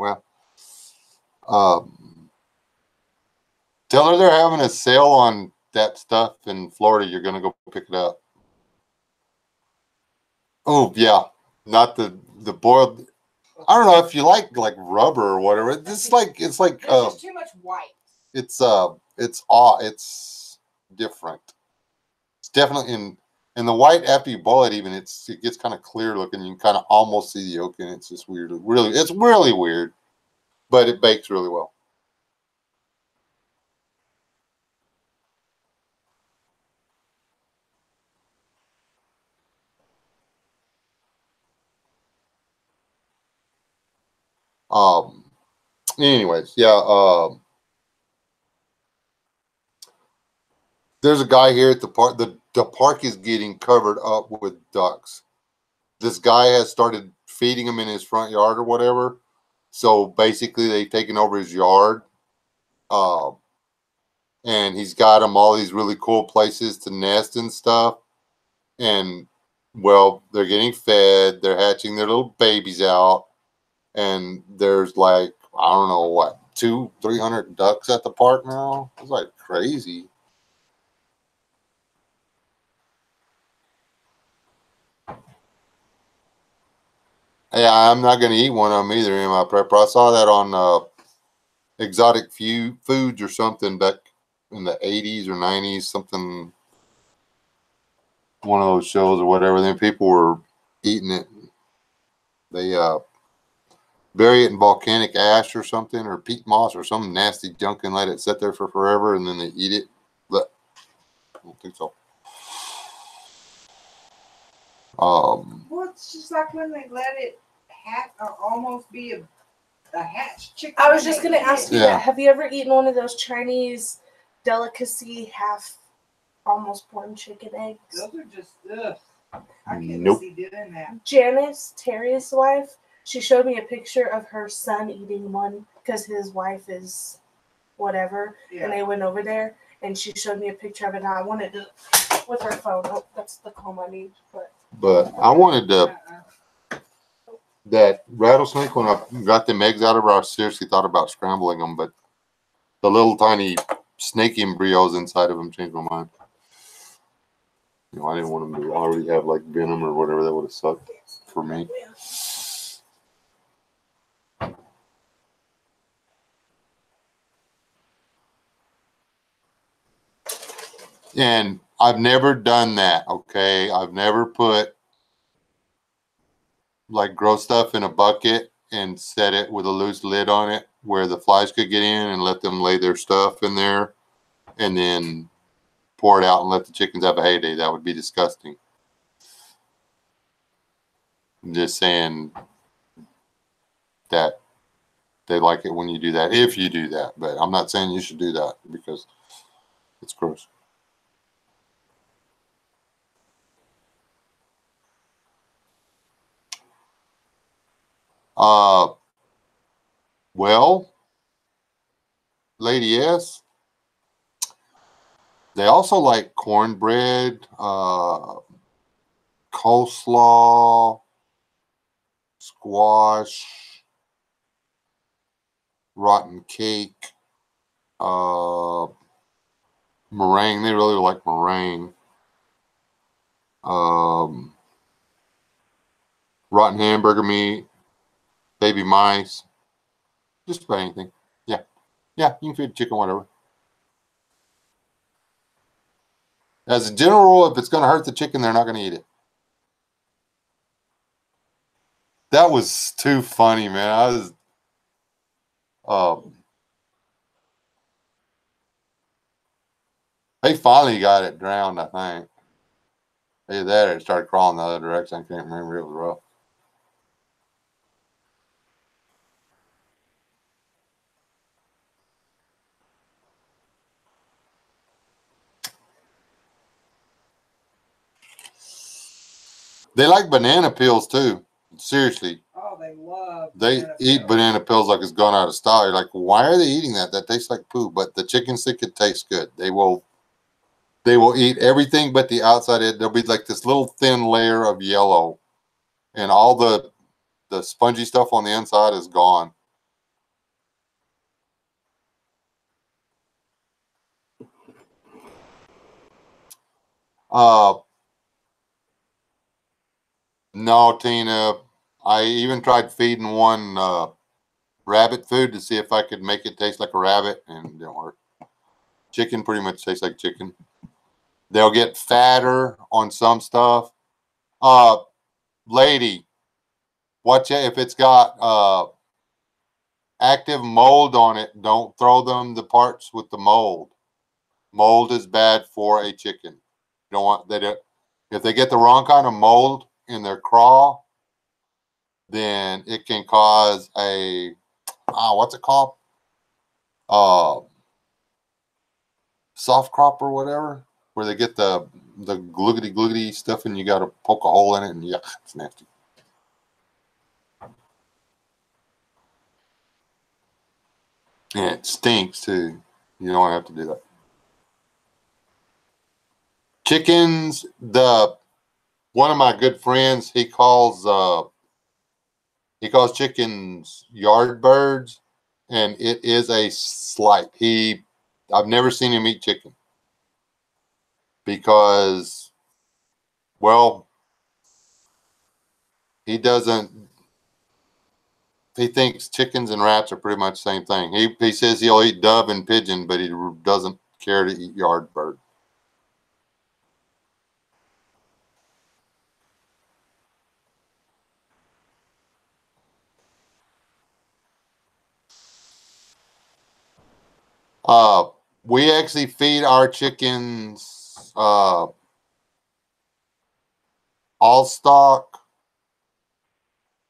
tell her they're having a sale on that stuff in Florida. You're gonna go pick it up. Oh yeah, not the boiled. I don't know if you like rubber or whatever. It's like There's just too much white. it's different. It's definitely in the white after you boil it. Even it gets kind of clear looking. You can kind of almost see the yolk in it. It's just weird. It's really weird, but it bakes really well. Anyways, yeah. There's a guy here at the park. The park is getting covered up with ducks. This guy has started feeding them in his front yard or whatever. So basically, they've taken over his yard, and he's got them all these really cool places to nest and stuff. And well, they're getting fed. They're hatching their little babies out, and there's like I don't know what 200-300 ducks at the park now. It's like crazy. Yeah, I'm not going to eat one of them either in my prepper. I saw that on Exotic Foods or something back in the 80s or 90s, something, one of those shows or whatever. Then people were eating it. They bury it in volcanic ash or something, or peat moss or some nasty junk, and let it sit there for forever, and then they eat it. But I don't think so. Well, it's just like when they let it or almost be a hatched chicken. I was just gonna ask you Yeah. that. Have you ever eaten one of those Chinese delicacy half almost born chicken eggs? Those are just ugh. I couldn't Nope. see doing that. Janice, Terry's wife, she showed me a picture of her son eating one because his wife is whatever, and Yeah. they went over there, and she showed me a picture of it. And I wanted to with her phone. Oh, that's the comb I need. But I wanted to. Uh-uh. That rattlesnake, when I got them eggs out of her, I seriously thought about scrambling them, but the little tiny snake embryos inside of them changed my mind. You know, I didn't want them to already have like venom or whatever. That would have sucked for me. And I've never done that, okay? I've never put like gross stuff in a bucket and set it with a loose lid on it where the flies could get in and let them lay their stuff in there and then pour it out and let the chickens have a heyday. That would be disgusting. I'm just saying that they like it when you do that, if you do that. But I'm not saying you should do that because it's gross. Well, Lady S, they also like cornbread, coleslaw, squash, rotten cake, meringue. They really like meringue. Rotten hamburger meat, baby mice, just about anything. Yeah. Yeah, you can feed chicken whatever. As a general rule, if it's going to hurt the chicken, they're not going to eat it. That was too funny, man. I was, They finally got it drowned, I think. Either that or it started crawling the other direction. I can't remember. It was rough. They like banana peels too. Seriously. Oh, they love. They eat peels. banana peels like it's gone out of style. You're like, why are they eating that? That tastes like poo. But the chicken stick, it tastes good. They will eat everything but the outside. There'll be like this little thin layer of yellow, and all the spongy stuff on the inside is gone. No, Tina. I even tried feeding one rabbit food to see if I could make it taste like a rabbit, and it didn't work. Chicken pretty much tastes like chicken. They'll get fatter on some stuff. Lady, watch it. If it's got active mold on it, don't throw them the parts with the mold. Mold is bad for a chicken. You don't want if they get the wrong kind of mold in their craw, then it can cause a what's it called? Soft crop or whatever, where they get the gloogity stuff and you got to poke a hole in it, and yeah, it's nasty. And it stinks too. You don't have to do that. Chickens, one of my good friends, he calls chickens yard birds, and it is a slight. I've never seen him eat chicken because, well, he thinks chickens and rats are pretty much the same thing. He says he'll eat dove and pigeon, but he doesn't care to eat yard bird. We actually feed our chickens all stock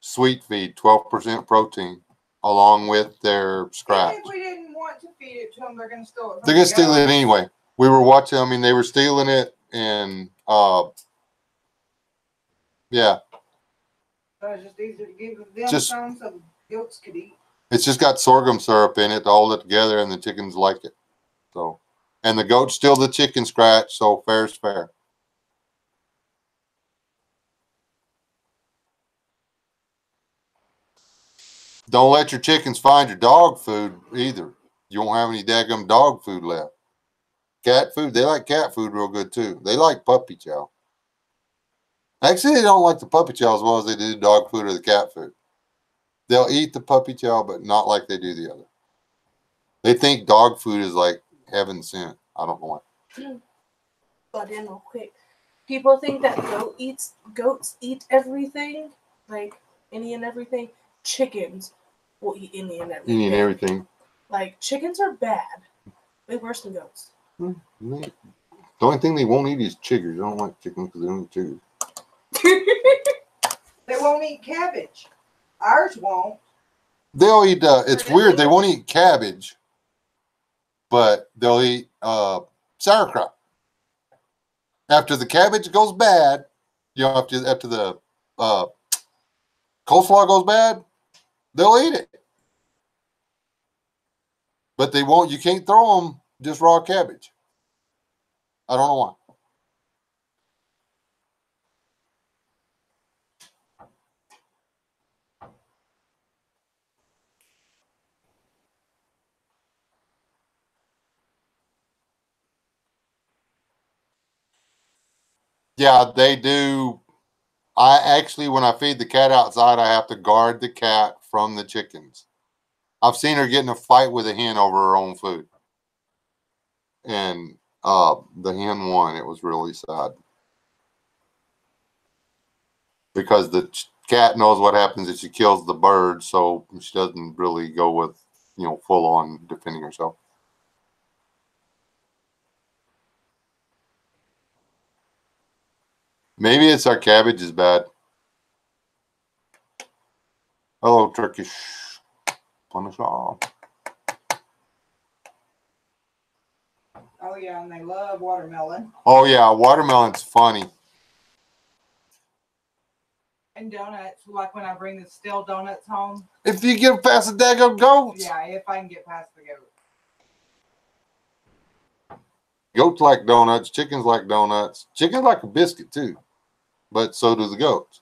sweet feed, 12% protein, along with their scratch. Even if we didn't want to feed it to them, they're going to steal it. They're going to steal it anyway. We were watching. I mean, they were stealing it, and yeah. So it's just easier to give them some so the goats could eat. It's just got sorghum syrup in it to hold it together, and the chickens like it. So, and the goats steal the chicken scratch, so fair's fair. Don't let your chickens find your dog food either. You won't have any daggum dog food left. Cat food, they like cat food real good too. They like puppy chow. Actually, they don't like the puppy chow as well as they do dog food or the cat food. They'll eat the puppy chow, but not like they do the other. They think dog food is like heaven sent. I don't know why. But in real quick, people think that goats eat everything, like any and everything. Chickens will eat any and everything. Any and everything. Like chickens are bad. Way worse than goats. The only thing they won't eat is chiggers. They don't like chicken because they don't eat chiggers. They won't eat cabbage. Ours won't. They'll eat. It's weird. They won't eat cabbage, but they'll eat sauerkraut. After the cabbage goes bad, after the coleslaw goes bad, they'll eat it. But they won't. You can't throw them just raw cabbage. I don't know why. Yeah, they do. When I feed the cat outside, I have to guard the cat from the chickens. I've seen her get in a fight with a hen over her own food. And the hen won. It was really sad. Because the cat knows what happens if she kills the bird, so she doesn't really go with, full on defending herself. Maybe it's our cabbage is bad. Hello, Turkish. Punish all. Oh yeah, and they love watermelon Oh yeah, watermelon's funny. and donuts. Like when I bring the stale donuts home. If you get past the daggone goats. Yeah, if I can get past the goat. Goats like donuts. Chickens like donuts. Chickens like a biscuit too, but so do the goats.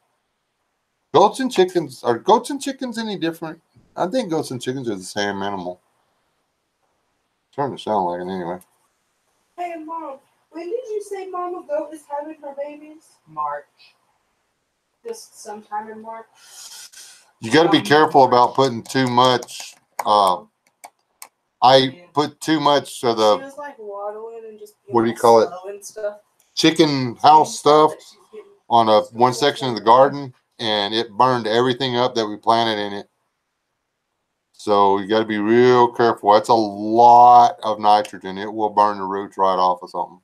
Goats and chickens, are goats and chickens any different? I think goats and chickens are the same animal. Starting to sound like it anyway. Hey, Mom, when did you say Mama Goat is having her babies? March. Just sometime in March. You got to be careful about putting too much. I put too much of She the was like waddling and just being What do you all call it? slow and stuff. chicken house stuff That she's getting- on one section of the garden, and it burned everything up that we planted in it. So you got to be real careful. That's a lot of nitrogen. It will burn the roots right off of something.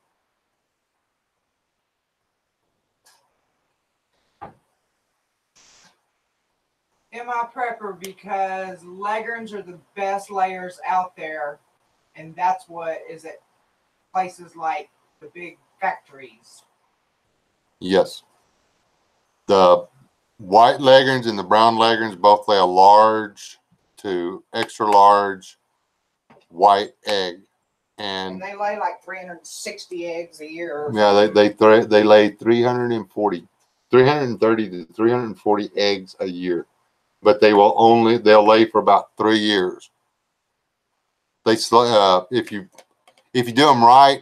In my prepper because leghorns are the best layers out there, and that's what is at places like the big factories. Yes. The white leghorns and the brown leghorns both lay a large to extra large white egg. And And they lay like 360 eggs a year. Or yeah, they lay 330 to 340 eggs a year. But they'll lay for about 3 years. If you do them right,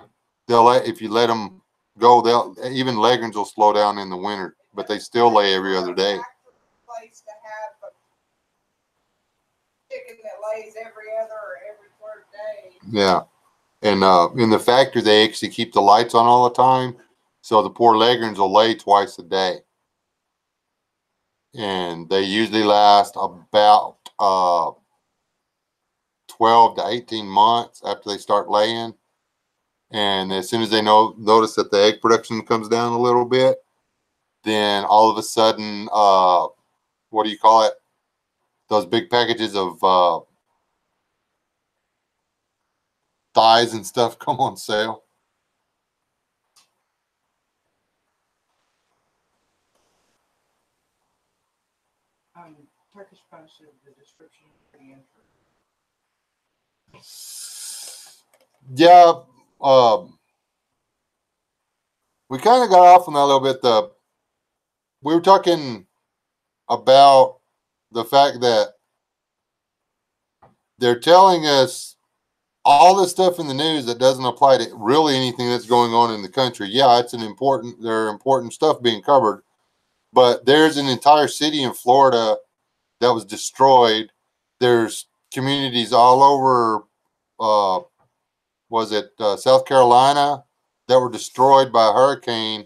if you let them go, even leghorns will slow down in the winter, but they still lay every other day. Place to have a chicken that lays every other or every third day. Yeah, and in the factory they actually keep the lights on all the time, so the poor leghorns will lay twice a day, and they usually last about 12 to 18 months after they start laying. And as soon as they notice that the egg production comes down a little bit, then all of a sudden, what do you call it? Those big packages of dyes and stuff come on sale. Turkish punch is the description of the entry. Yeah, we kind of got off on that a little bit. We were talking about the fact that they're telling us all this stuff in the news that doesn't apply to really anything that's going on in the country. Yeah, there are important stuff being covered, but there's an entire city in Florida that was destroyed. There's communities all over, South Carolina that were destroyed by a hurricane.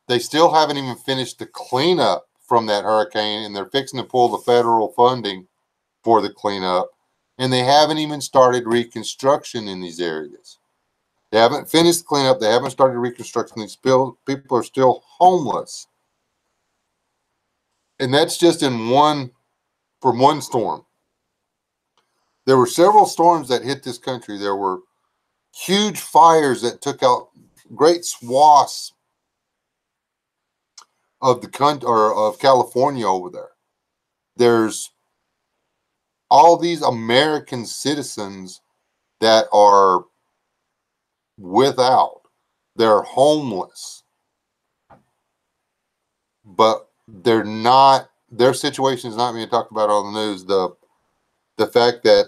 They still haven't even finished the cleanup from that hurricane, and they're fixing to pull the federal funding for the cleanup. And they haven't even started reconstruction in these areas. They haven't finished the cleanup. They haven't started reconstruction. These people are still homeless. And that's just from one storm. There were several storms that hit this country. There were huge fires that took out great swaths of the country or of California over there. There's all these American citizens that are without. They're homeless, but they're not. Their situation is not being talked about on the news. The fact that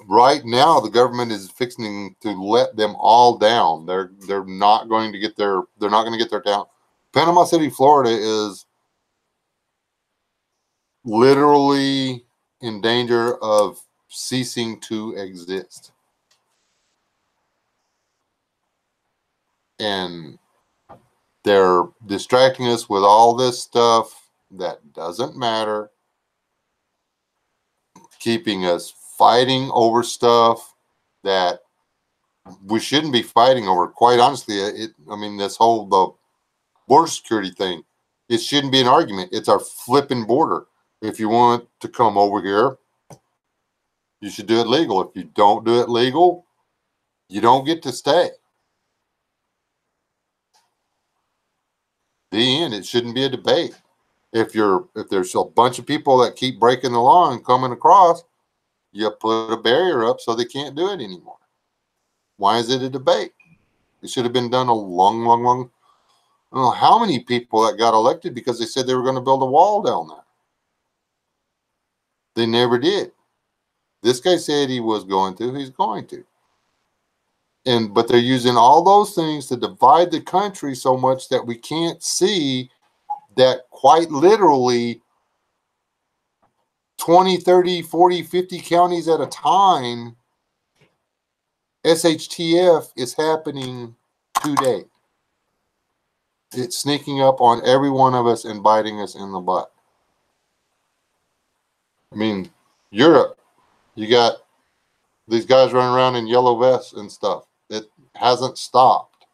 right now the government is fixing to let them all down. They're not going to get their. They're not going to get their town. Panama City, Florida, is literally in danger of ceasing to exist. And they're distracting us with all this stuff that doesn't matter, keeping us fighting over stuff that we shouldn't be fighting over. Quite honestly, this whole border security thing. It shouldn't be an argument. It's our flipping border. If you want to come over here, you should do it legal. If you don't do it legal, you don't get to stay. The end. It shouldn't be a debate. If there's a bunch of people that keep breaking the law and coming across, you put a barrier up so they can't do it anymore. Why is it a debate? It should have been done a long, long, long. I don't know how many people that got elected because they said they were going to build a wall down there. They never did. This guy said he was going to. He's going to. But they're using all those things to divide the country so much that we can't see that quite literally 20, 30, 40, 50 counties at a time, SHTF is happening today. It's sneaking up on every one of us and biting us in the butt. I mean, Europe, you got these guys running around in yellow vests and stuff. It hasn't stopped.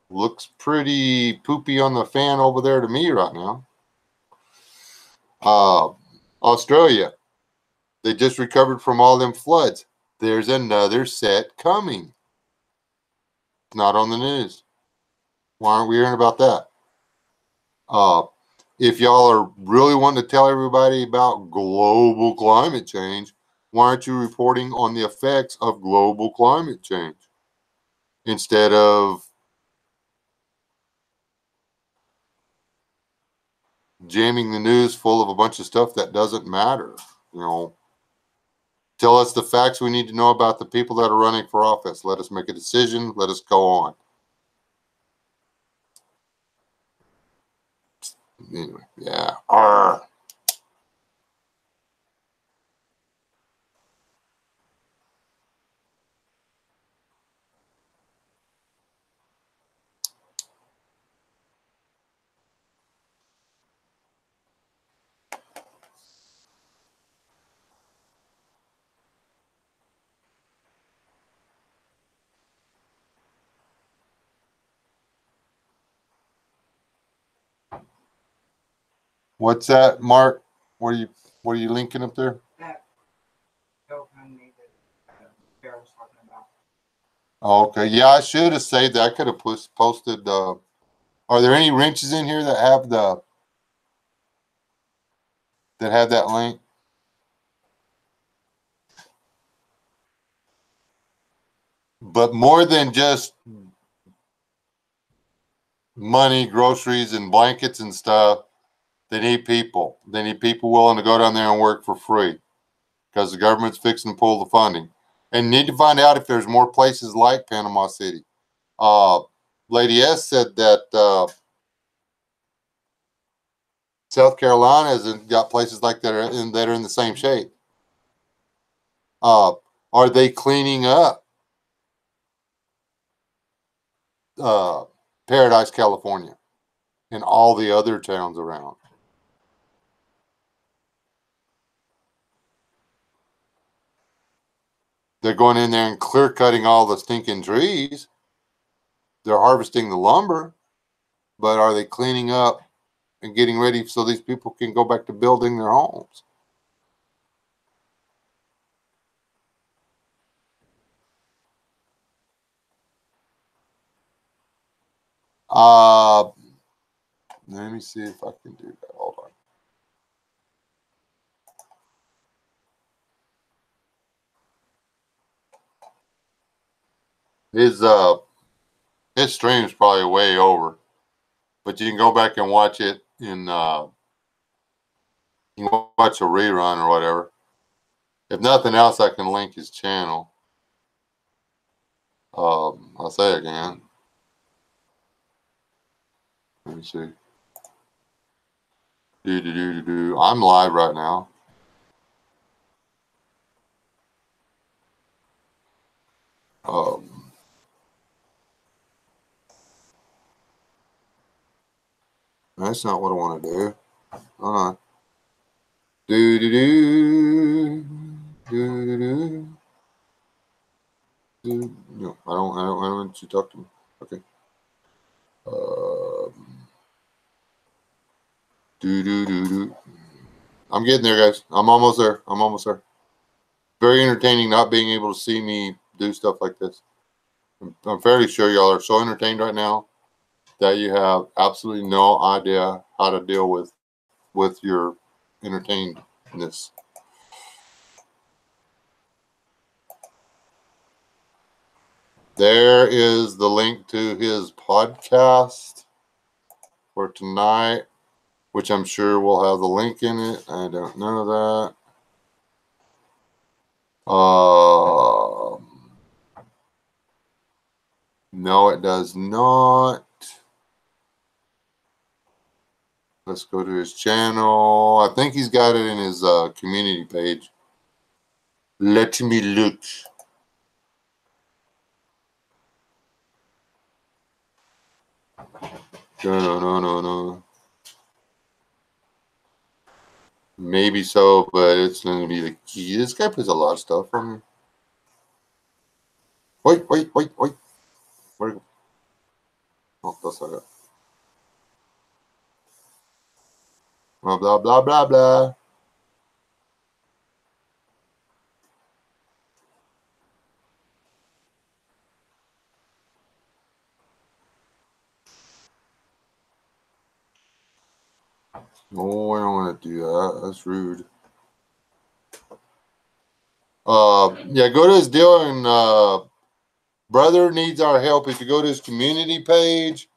Looks pretty poopy on the fan over there to me right now. Australia, they just recovered from all them floods. There's another set coming. It's not on the news. Why aren't we hearing about that? If y'all are really wanting to tell everybody about global climate change, why aren't you reporting on the effects of global climate change instead of jamming the news full of a bunch of stuff that doesn't matter? You know, tell us the facts we need to know about the people that are running for office. Let us make a decision. Let us go on. Anyway, yeah. Arr. What's that, Mark? What are you linking up there? That GoFundMe that Bear was talking about. Oh, okay. Yeah, I should have saved that. I could have posted. Are there any wrenches in here that have that link? But more than just money, groceries, and blankets and stuff, they need people. They need people willing to go down there and work for free because the government's fixing to pull the funding. And need to find out if there's more places like Panama City. Lady S said that South Carolina has got places like that that are in the same shape. Are they cleaning up Paradise, California, and all the other towns around? They're going in there and clear cutting all the stinking trees. They're harvesting the lumber, but are they cleaning up and getting ready so these people can go back to building their homes? Let me see if I can do that. Hold on. His stream's probably way over, but you can go back and watch it in you can watch a rerun or whatever. If nothing else, I can link his channel. I'll say it again. Let me see. I'm live right now. That's not what I want to do. Hold on. No, I don't want you to talk to me. Okay. Do. I'm getting there, guys. I'm almost there. Very entertaining not being able to see me do stuff like this. I'm fairly sure y'all are so entertained right now that you have absolutely no idea how to deal with your entertainedness. There is the link to his podcast for tonight, which I'm sure will have the link in it. I don't know that. No, it does not. Let's go to his channel. I think he's got it in his community page. Let me look. No. Maybe so, but it's going to be the key. This guy puts a lot of stuff on here. Wait. Where'd it go? Oh, that's not it. Blah, blah, blah, blah, blah. No, I don't want to do that. That's rude. Yeah, go to his deal and brother needs our help. If you go to his community page,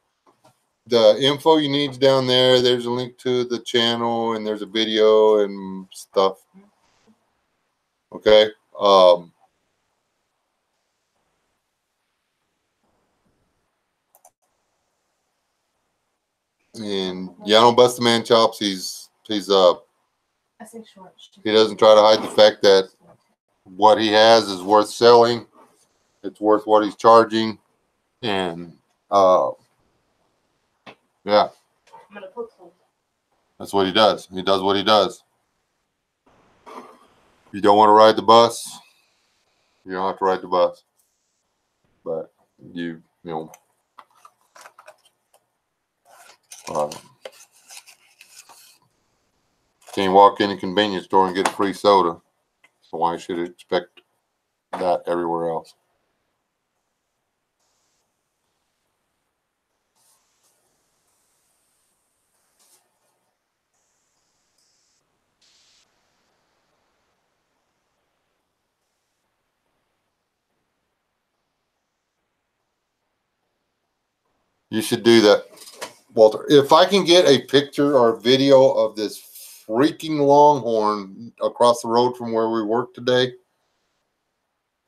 the info you need is down there. There's a link to the channel and there's a video and stuff. Okay. And yeah, don't bust the man chops. He's he doesn't try to hide the fact that what he has is worth selling. It's worth what he's charging. And yeah, that's what he does. He does what he does. If you don't want to ride the bus, you don't have to ride the bus. But you know, can't walk in a convenience store and get a free soda. So why should you expect that everywhere else? You should do that, Walter. If I can get a picture or video of this freaking longhorn across the road from where we work today,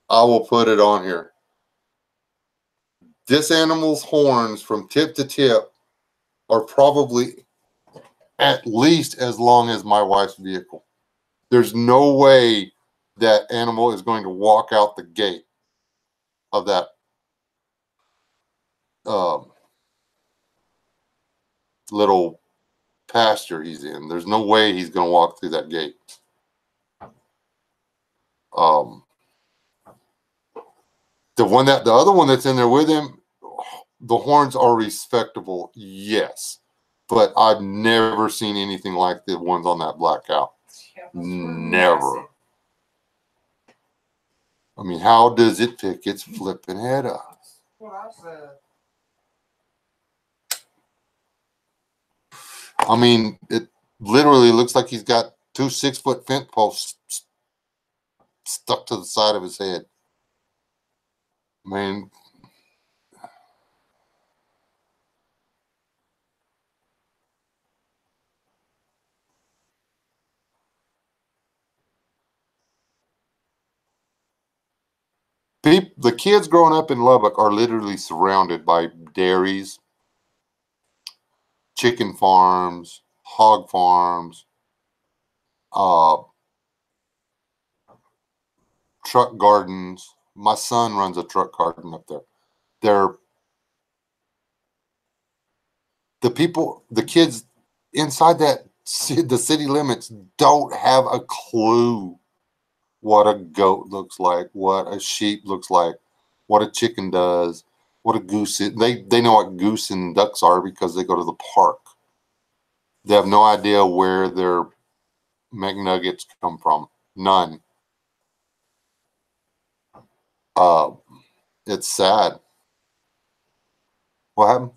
I will put it on here. This animal's horns from tip to tip are probably at least as long as my wife's vehicle. There's no way that animal is going to walk out the gate of that little pasture he's in. There's no way he's going to walk through that gate. The other one that's in there with him, the horns are respectable, yes, but I've never seen anything like the ones on that black cow. Never. I mean, how does it pick its flipping head up? I mean, it literally looks like he's got 2 6-foot fence posts stuck to the side of his head. I mean, the kids growing up in Lubbock are literally surrounded by dairies, chicken farms, hog farms, truck gardens. My son runs a truck garden up there. The kids inside the city limits don't have a clue what a goat looks like, what a sheep looks like, what a chicken does, what a goose is. They know what goose and ducks are because they go to the park. They have no idea where their McNuggets come from. None. It's sad. What happened?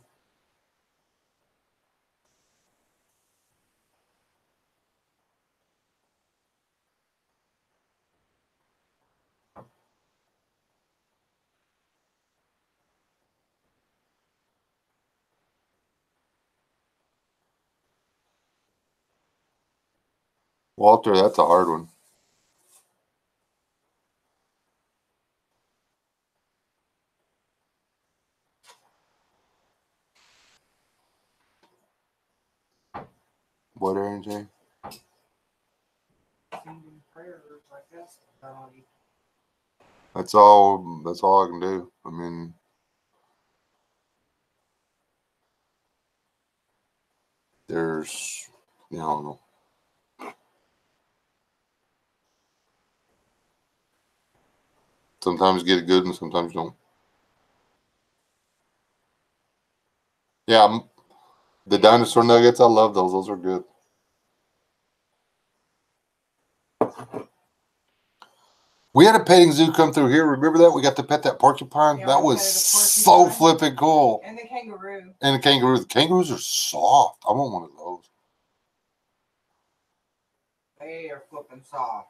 Walter, that's a hard one. What, Aaron J? Sending prayers, I guess. That's all I can do. I mean, there's, I don't know. Sometimes get it good and sometimes don't. Yeah, the dinosaur nuggets, I love those. Those are good. We had a petting zoo come through here. Remember that? We got to pet that porcupine. Yeah, that we was petted a so porcupine. flipping cool. And the kangaroo. And the kangaroos. The kangaroos are soft. I want one of those. They are flipping soft.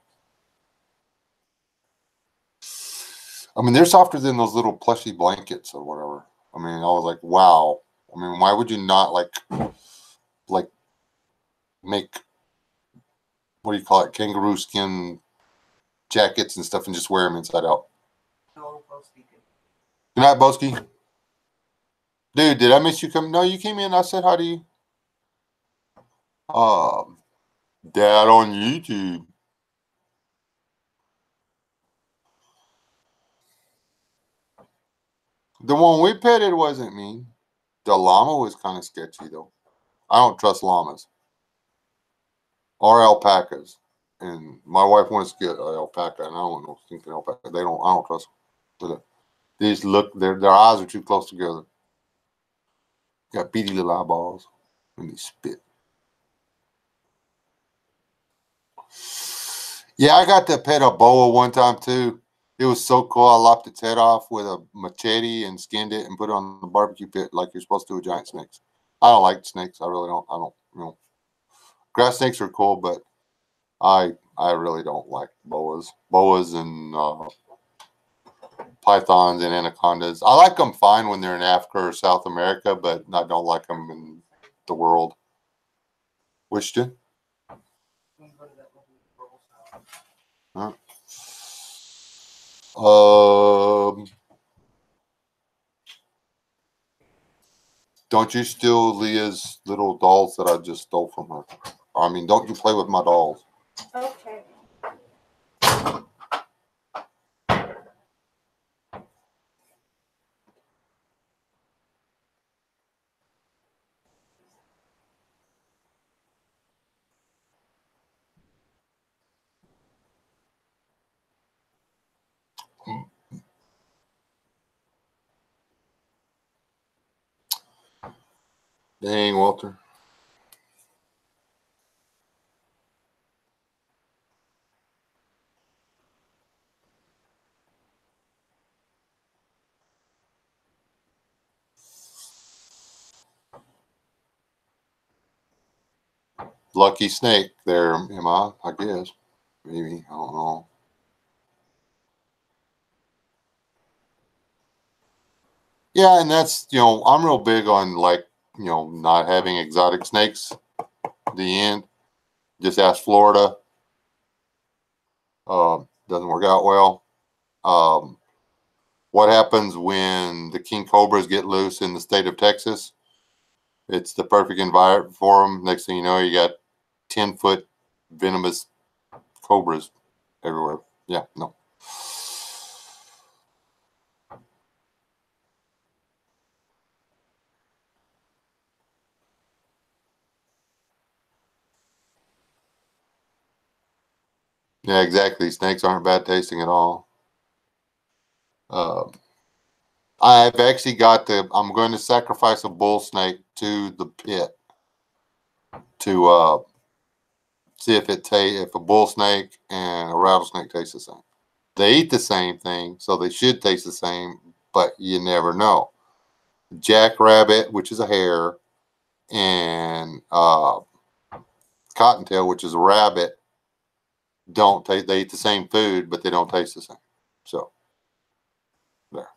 I mean, they're softer than those little plushy blankets or whatever. I mean, I was like, wow. I mean, why would you not like make, what do you call it, kangaroo skin jackets and stuff and just wear them inside out? No, Boski did. Good night, Boski. Dude, did I miss you come? No, you came in. I said hi to you. Dad on YouTube. The one we petted wasn't mean. The llama was kind of sketchy, though. I don't trust llamas or alpacas. And my wife wants to get an alpaca, and I don't know stinking alpaca. I don't trust them. They just look, their eyes are too close together. Got beady little eyeballs, and they spit. Yeah, I got to pet a boa one time too. It was so cool. I lopped its head off with a machete and skinned it and put it on the barbecue pit like you're supposed to with giant snakes. I don't like snakes. I really don't. I don't, grass snakes are cool, but I really don't like boas. Boas and pythons and anacondas. I like them fine when they're in Africa or South America, but I don't like them in the world. Wished you? Huh? Don't you steal Leah's little dolls that I just stole from her. I mean, don't you play with my dolls. Okay. Dang, Walter. Lucky snake there, am I guess. Maybe. I don't know. Yeah, and that's, I'm real big on like, not having exotic snakes. The end. Just ask Florida. Doesn't work out well. What happens when the king cobras get loose in the state of Texas? It's the perfect environment for them. Next thing you know, you got 10-foot venomous cobras everywhere. Yeah, no. Yeah, exactly. Snakes aren't bad tasting at all. I've actually got I'm going to sacrifice a bull snake to the pit to see if a bull snake and a rattlesnake taste the same. They eat the same thing, so they should taste the same, but you never know. Jackrabbit, which is a hare, and cottontail, which is a rabbit, don't taste. They eat the same food, but they don't taste the same. So there.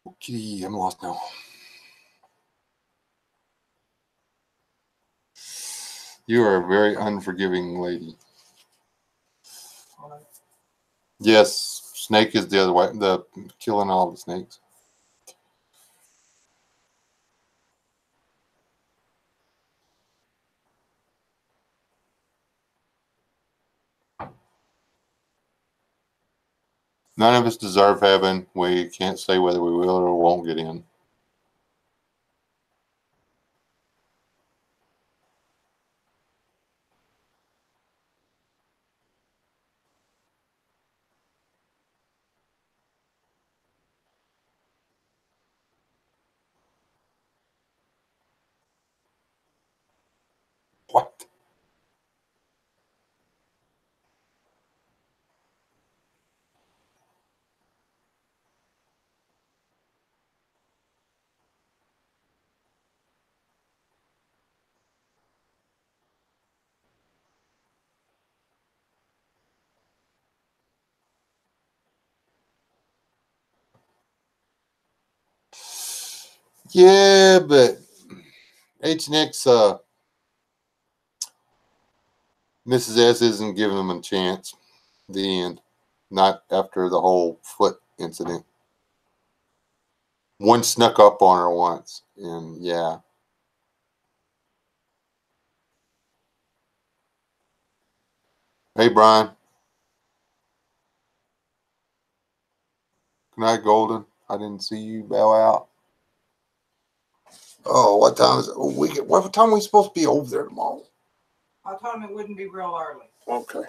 Okay, I'm lost now. You are a very unforgiving lady. Yes, snake is the other way. The killing all the snakes. None of us deserve heaven. We can't say whether we will or won't get in. What? Yeah, but H&X, Mrs. S isn't giving them a chance. The end. Not after the whole foot incident. One snuck up on her once, and yeah. Hey, Brian. Good night, Golden. I didn't see you bow out. Oh, what time is it? Oh, what time are we supposed to be over there tomorrow? I told him it wouldn't be real early. Okay.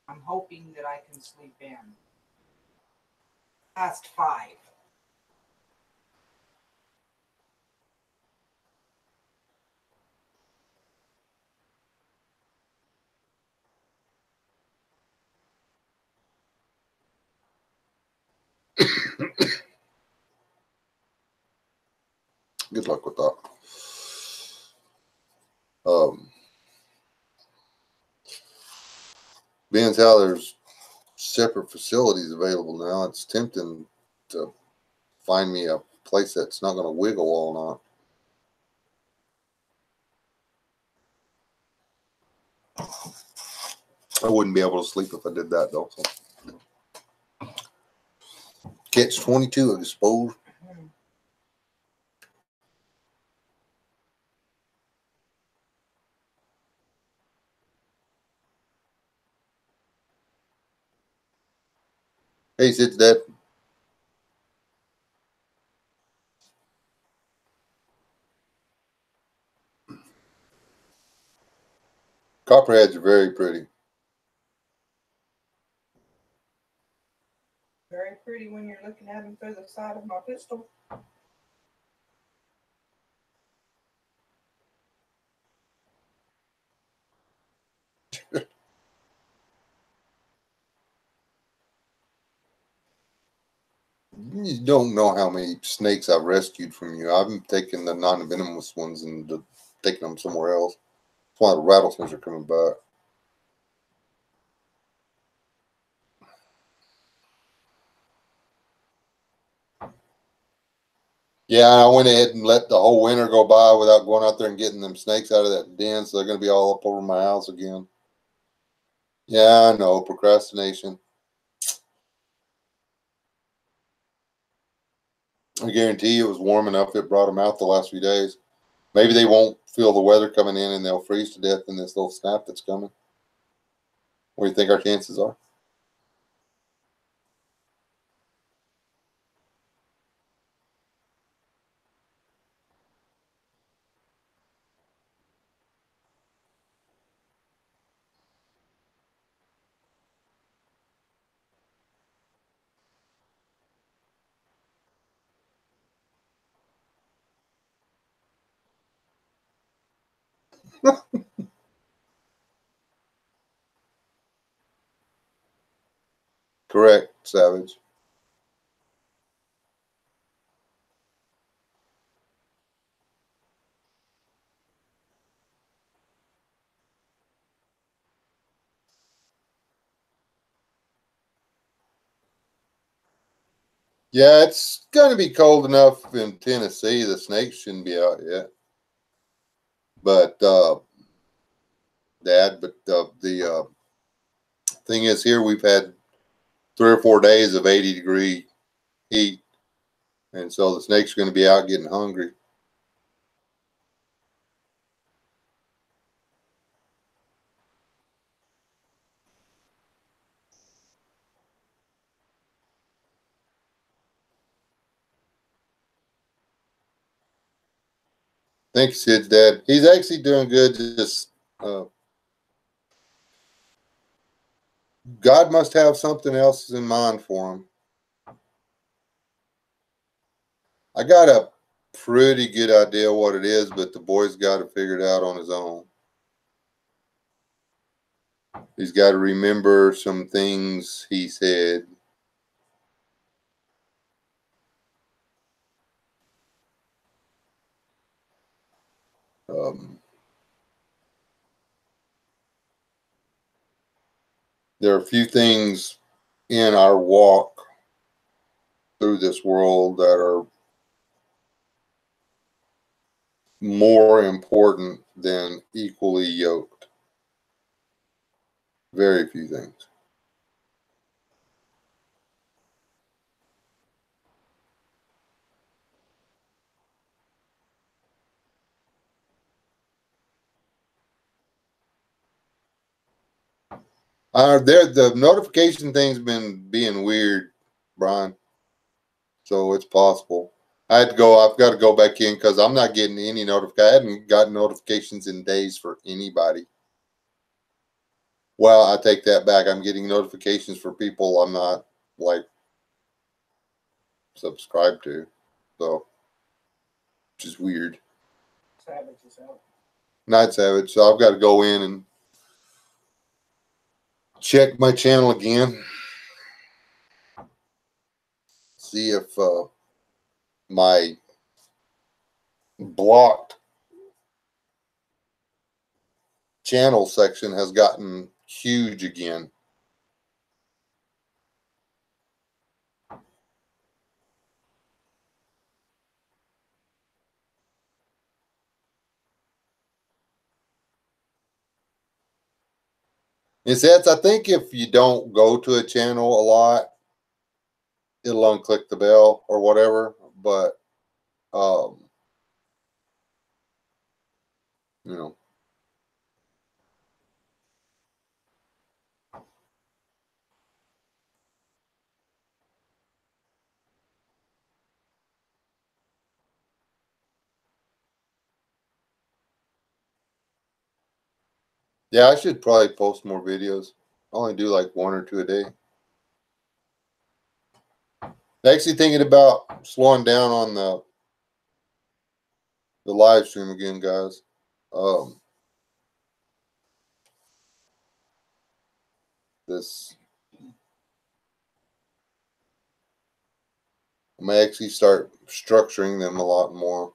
I'm hoping that I can sleep in. Past 5. Good luck with that. Being as how there's separate facilities available now, it's tempting to find me a place that's not going to wiggle all night. I wouldn't be able to sleep if I did that, though. So. Catch 22, I suppose. Hey, it's Dad. Copperheads are very pretty. Very pretty when you're looking at them through the side of my pistol. You don't know how many snakes I've rescued from you. I've taken the non-venomous ones and taken them somewhere else. That's why the rattlesnakes are coming back. Yeah, I went ahead and let the whole winter go by without going out there and getting them snakes out of that den, so they're going to be all up over my house again. Yeah, I know, procrastination. I guarantee you it was warm enough it brought them out the last few days. Maybe they won't feel the weather coming in and they'll freeze to death in this little snap that's coming. What do you think our chances are? Correct, Savage. Yeah, it's going to be cold enough in Tennessee. The snakes shouldn't be out yet. But, Dad, but the thing is, here we've had 3 or 4 days of 80-degree heat. And so the snakes are going to be out getting hungry. Thank you, Sid's dad. He's actually doing good. Just God must have something else in mind for him. I got a pretty good idea what it is, but the boy's got to figure it out on his own. He's got to remember some things he said. Um, there are a few things in our walk through this world that are more important than equally yoked. Very few things. The notification thing's been being weird, Brian. So it's possible. I've got to go back in because I'm not getting any notification. I hadn't gotten notifications in days for anybody. Well, I take that back. I'm getting notifications for people I'm not like subscribed to. So, which is weird. Savage is out. Night Savage. So I've got to go in and check my channel again. See if my blocked channel section has gotten huge again. I think if you don't go to a channel a lot, it'll unclick the bell or whatever. But um, you know, yeah, I should probably post more videos. I only do like 1 or 2 a day. Actually thinking about slowing down on the live stream again, guys. Um, this may actually start structuring them a lot more.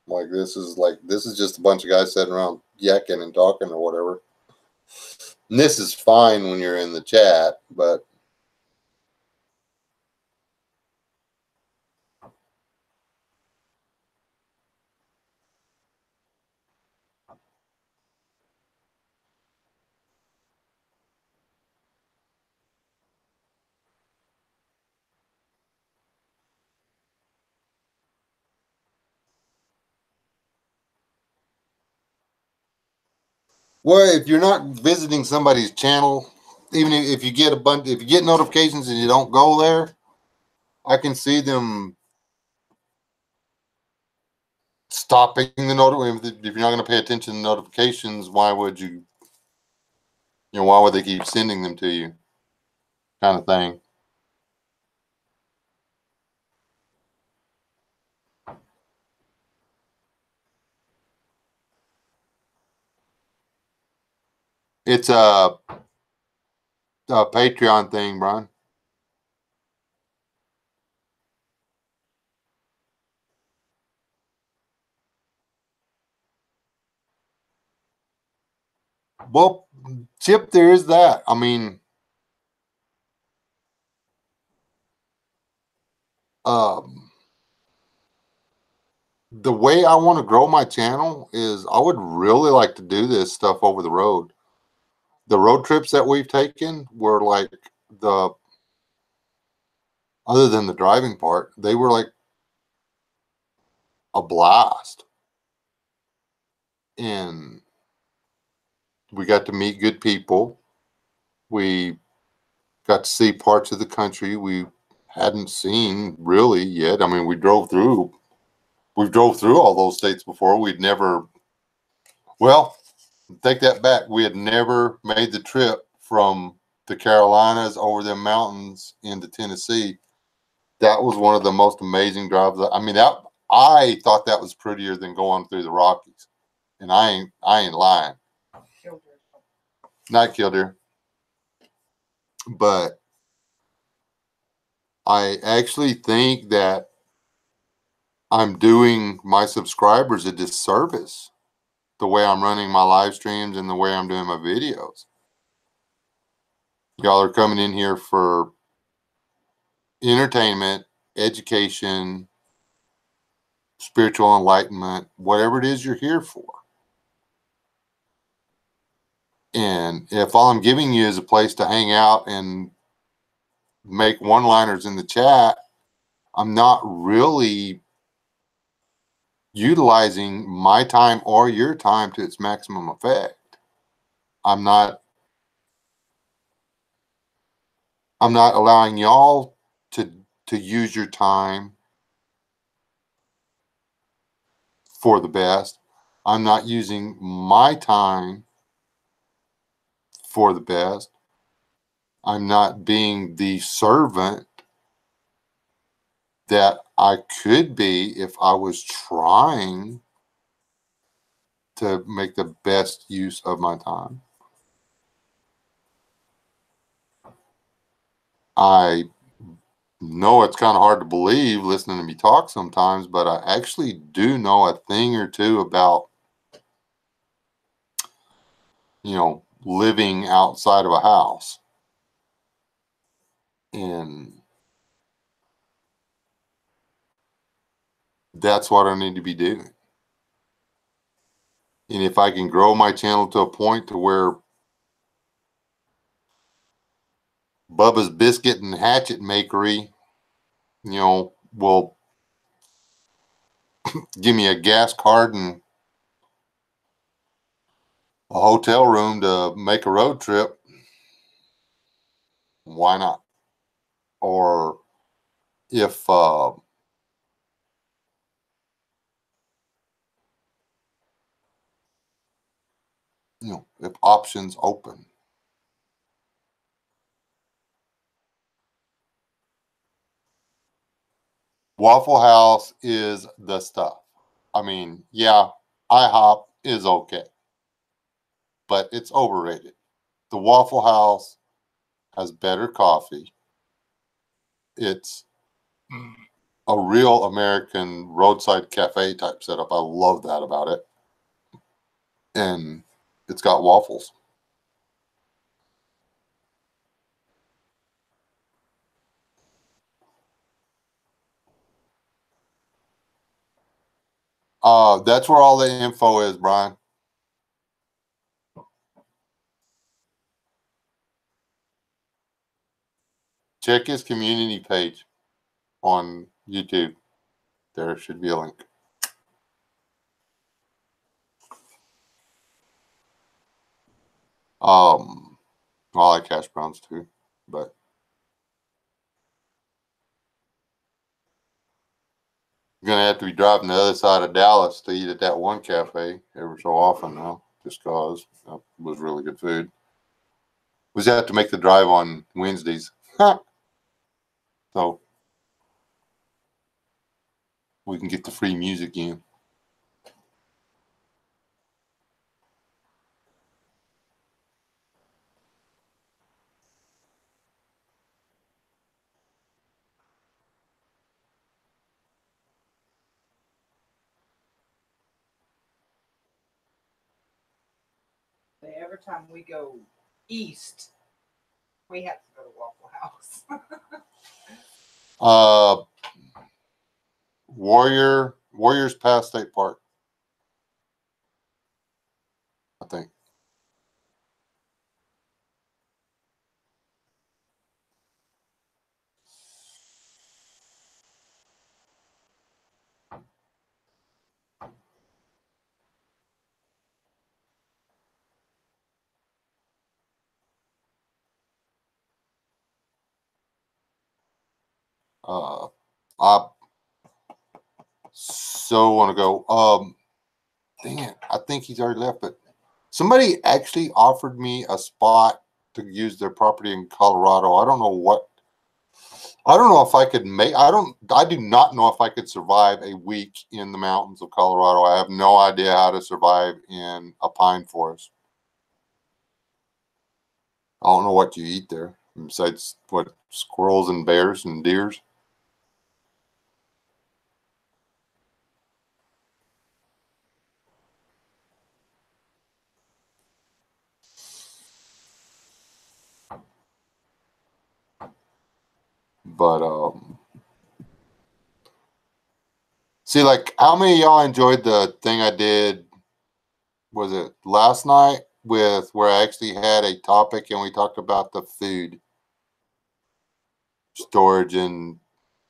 Like this is just a bunch of guys sitting around yakking and talking or whatever. And this is fine when you're in the chat, but well, if you're not visiting somebody's channel, even if you get if you get notifications and you don't go there, I can see them stopping the notification. If you're not going to pay attention to notifications, why would you? Why would they keep sending them to you? Kind of thing. It's a Patreon thing, Brian. Well, Chip, there is that. I mean, the way I want to grow my channel is I would really like to do this stuff over the road. The road trips that we've taken were like other than the driving part, they were like a blast. And we got to meet good people. We got to see parts of the country we hadn't seen really yet. I mean, we drove through all those states before. Well, take that back. We had never made the trip from the Carolinas over the mountains into Tennessee. That was one of the most amazing drives. I mean, I thought that was prettier than going through the Rockies. And I ain't lying. Not Killdeer. But I actually think that I'm doing my subscribers a disservice the way I'm running my live streams and the way I'm doing my videos. Y'all are coming in here for entertainment, education, spiritual enlightenment, whatever it is you're here for. And if all I'm giving you is a place to hang out and make one-liners in the chat, I'm not really utilizing my time or your time to its maximum effect. I'm not allowing y'all to use your time for the best. I'm not using my time for the best. I'm not being the servant that I could be if I was trying to make the best use of my time. I know it's kind of hard to believe listening to me talk sometimes, but I actually do know a thing or two about, living outside of a house. And that's what I need to be doing. And if I can grow my channel to a point to where Bubba's Biscuit and Hatchet Makery, will give me a gas card and a hotel room to make a road trip, why not? Or if if options open. Waffle House is the stuff. I mean, yeah, IHOP is okay, but it's overrated. The Waffle House has better coffee. It's a real American roadside cafe type setup. I love that about it. And it's got waffles. That's where all the info is, Brian. Check his community page on YouTube. There should be a link. Well, I like hash browns too, but I'm gonna have to be driving the other side of Dallas to eat at that one cafe every so often now, just cause it was really good food. We just have to make the drive on Wednesdays, so we can get the free music in. Every time we go east, we have to go to Waffle House. Warriors Pass State Park, I think. I so want to go. Dang it, I think he's already left, but somebody actually offered me a spot to use their property in Colorado. I don't know if I could I do not know if I could survive a week in the mountains of Colorado. I have no idea how to survive in a pine forest. I don't know what you eat there besides what, squirrels and bears and deers. But see, like, how many of y'all enjoyed the thing I did? Was it last night with where I actually had a topic and we talked about the food storage and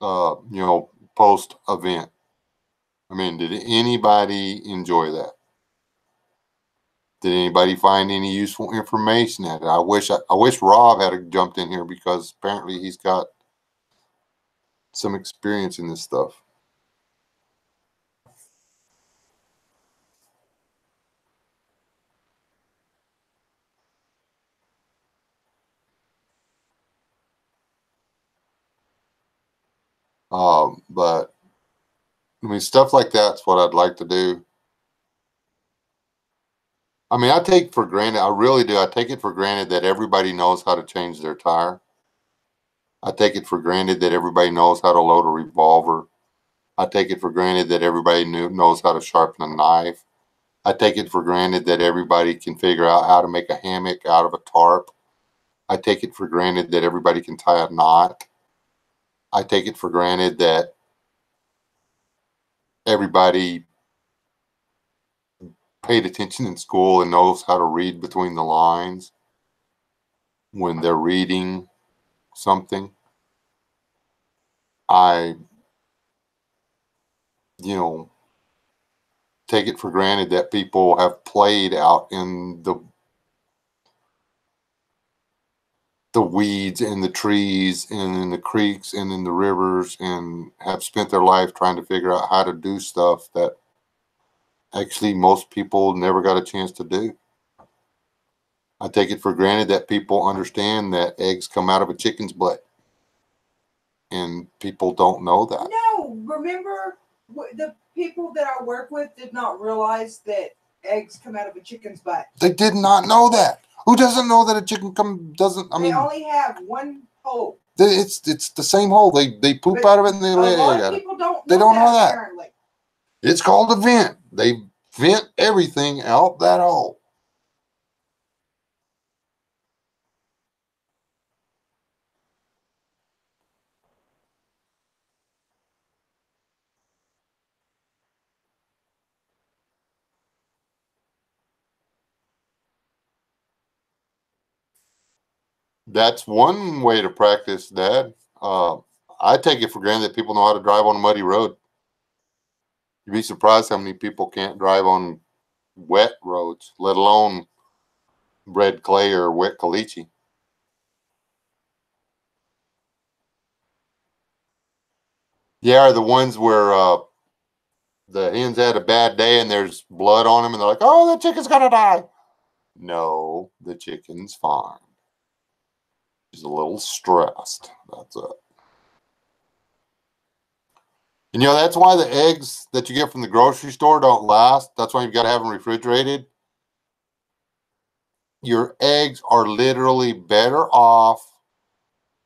post event? I mean, did anybody enjoy that? Did anybody find any useful information at it? I wish Rob had jumped in here because apparently he's got some experience in this stuff. But I mean, stuff like that's what I'd like to do. I mean, I take for granted, I really do. I take it for granted that everybody knows how to change their tire. I take it for granted that everybody knows how to load a revolver. I take it for granted that everybody knows how to sharpen a knife. I take it for granted that everybody can figure out how to make a hammock out of a tarp. I take it for granted that everybody can tie a knot. I take it for granted that everybody paid attention in school and knows how to read between the lines when they're reading something. I take it for granted that people have played out in the weeds and the trees and in the creeks and in the rivers and have spent their life trying to figure out how to do stuff that actually most people never got a chance to do. I take it for granted that people understand that eggs come out of a chicken's butt, and people don't know that. No, remember the people that I work with did not realize that eggs come out of a chicken's butt. They did not know that. Who doesn't know that a chicken doesn't? They only have one hole. It's the same hole. They poop But out of it and they A lay lot egg of out of it. people don't They know don't know that, that. apparently. It's called a vent. They vent everything out that hole. That's one way to practice, Dad. I take it for granted that people know how to drive on a muddy road. You'd be surprised how many people can't drive on wet roads, let alone red clay or wet caliche. Yeah, the ones where the hens had a bad day and there's blood on them and they're like, oh, the chicken's going to die. No, the chicken's fine. She's a little stressed. That's it. And that's why the eggs that you get from the grocery store don't last. That's why you've got to have them refrigerated. Your eggs are literally better off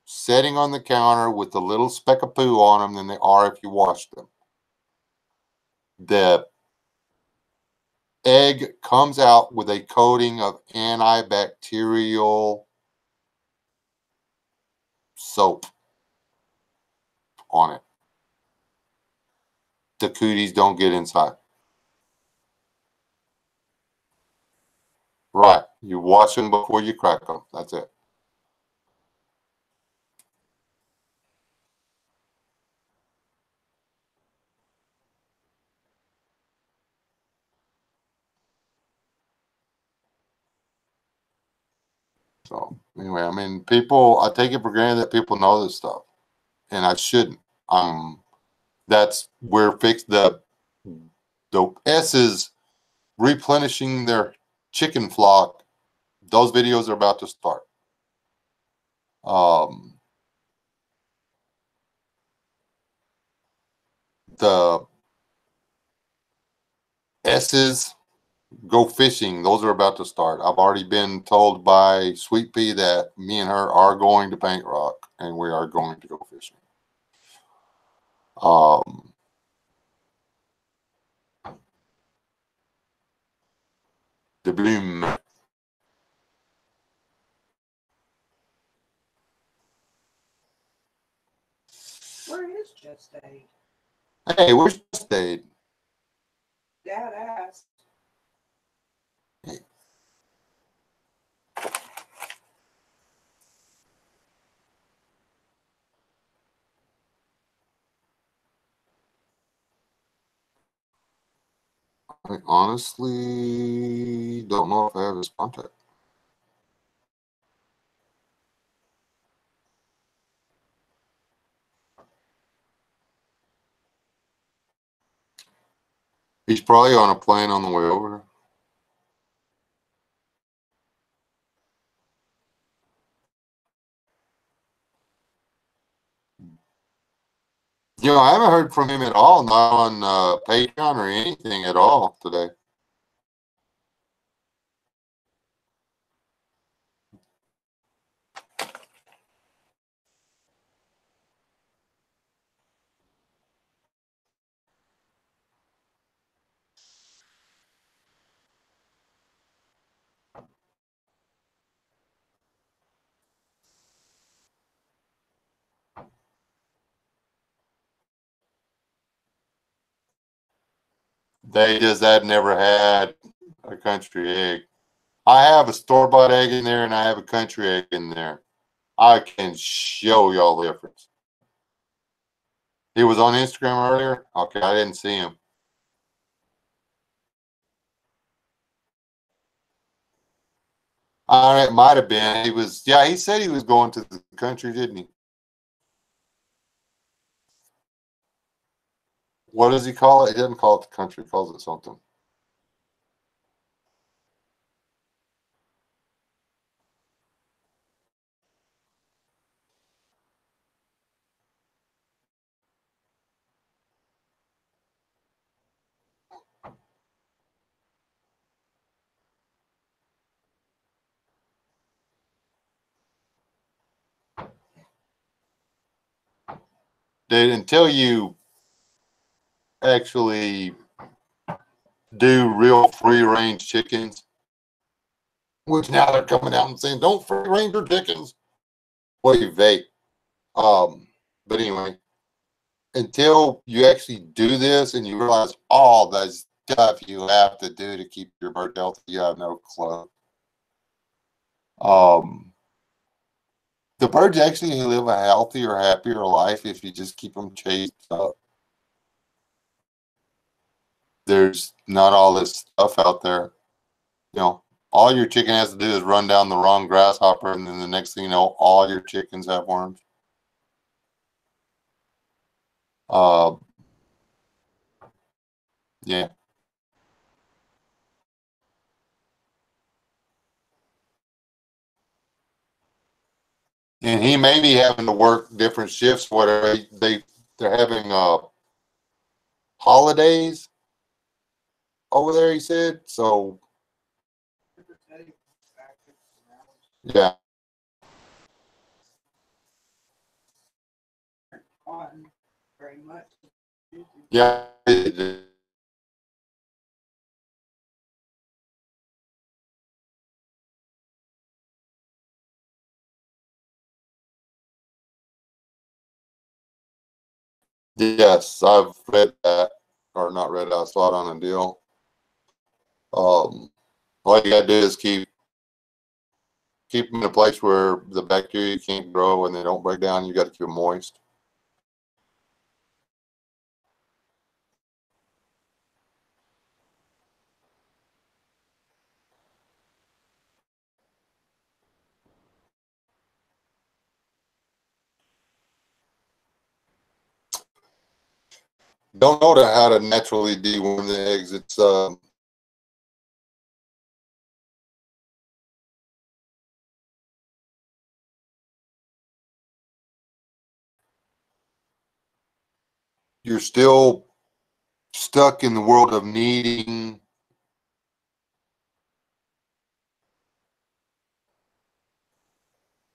sitting on the counter with a little speck of poo on them than they are if you wash them. The egg comes out with a coating of antibacterial soap on it. The cooties don't get inside. Right. You wash them before you crack them. That's it. So anyway, I mean, I take it for granted that people know this stuff, and I shouldn't. That's where the S's replenishing their chicken flock. Those videos are about to start. The S's go fishing. Those are about to start. I've already been told by Sweet Pea that me and her are going to Paint Rock and we are going to go fishing. The bloom. Where is Just Aid? Hey, where's Just Aid? Dad asked. I honestly don't know if I have his contact. He's probably on a plane on the way over. I haven't heard from him at all, not on Patreon or anything at all today. I've never had a country egg. I have a store-bought egg in there and I have a country egg in there. I can show y'all the difference. He was on Instagram earlier? Okay, I didn't see him. It might have been. He said he was going to the country, didn't he? What does he call it? He doesn't call it the country, he calls it something. that until you actually do real free range chickens, which now they're coming out and saying, don't free range your chickens. Well, you vape. But anyway, until you actually do this and you realize all the stuff you have to do to keep your bird healthy, you have no clue. The birds actually live a healthier, happier life if you just keep them chased up. There's not all this stuff out there. You know, all your chicken has to do is run down the wrong grasshopper, and then the next thing you know, all your chickens have worms. Yeah. And he may be having to work different shifts, whatever. They're having holidays over there, he said. So yeah. On very much. Yeah. Yes, I've read that, or not read it. I saw it on a deal. All you gotta do is keep them in a place where the bacteria can't grow and they don't break down. You got to keep them moist. Don't know how to naturally deworm the eggs. It's you're still stuck in the world of needing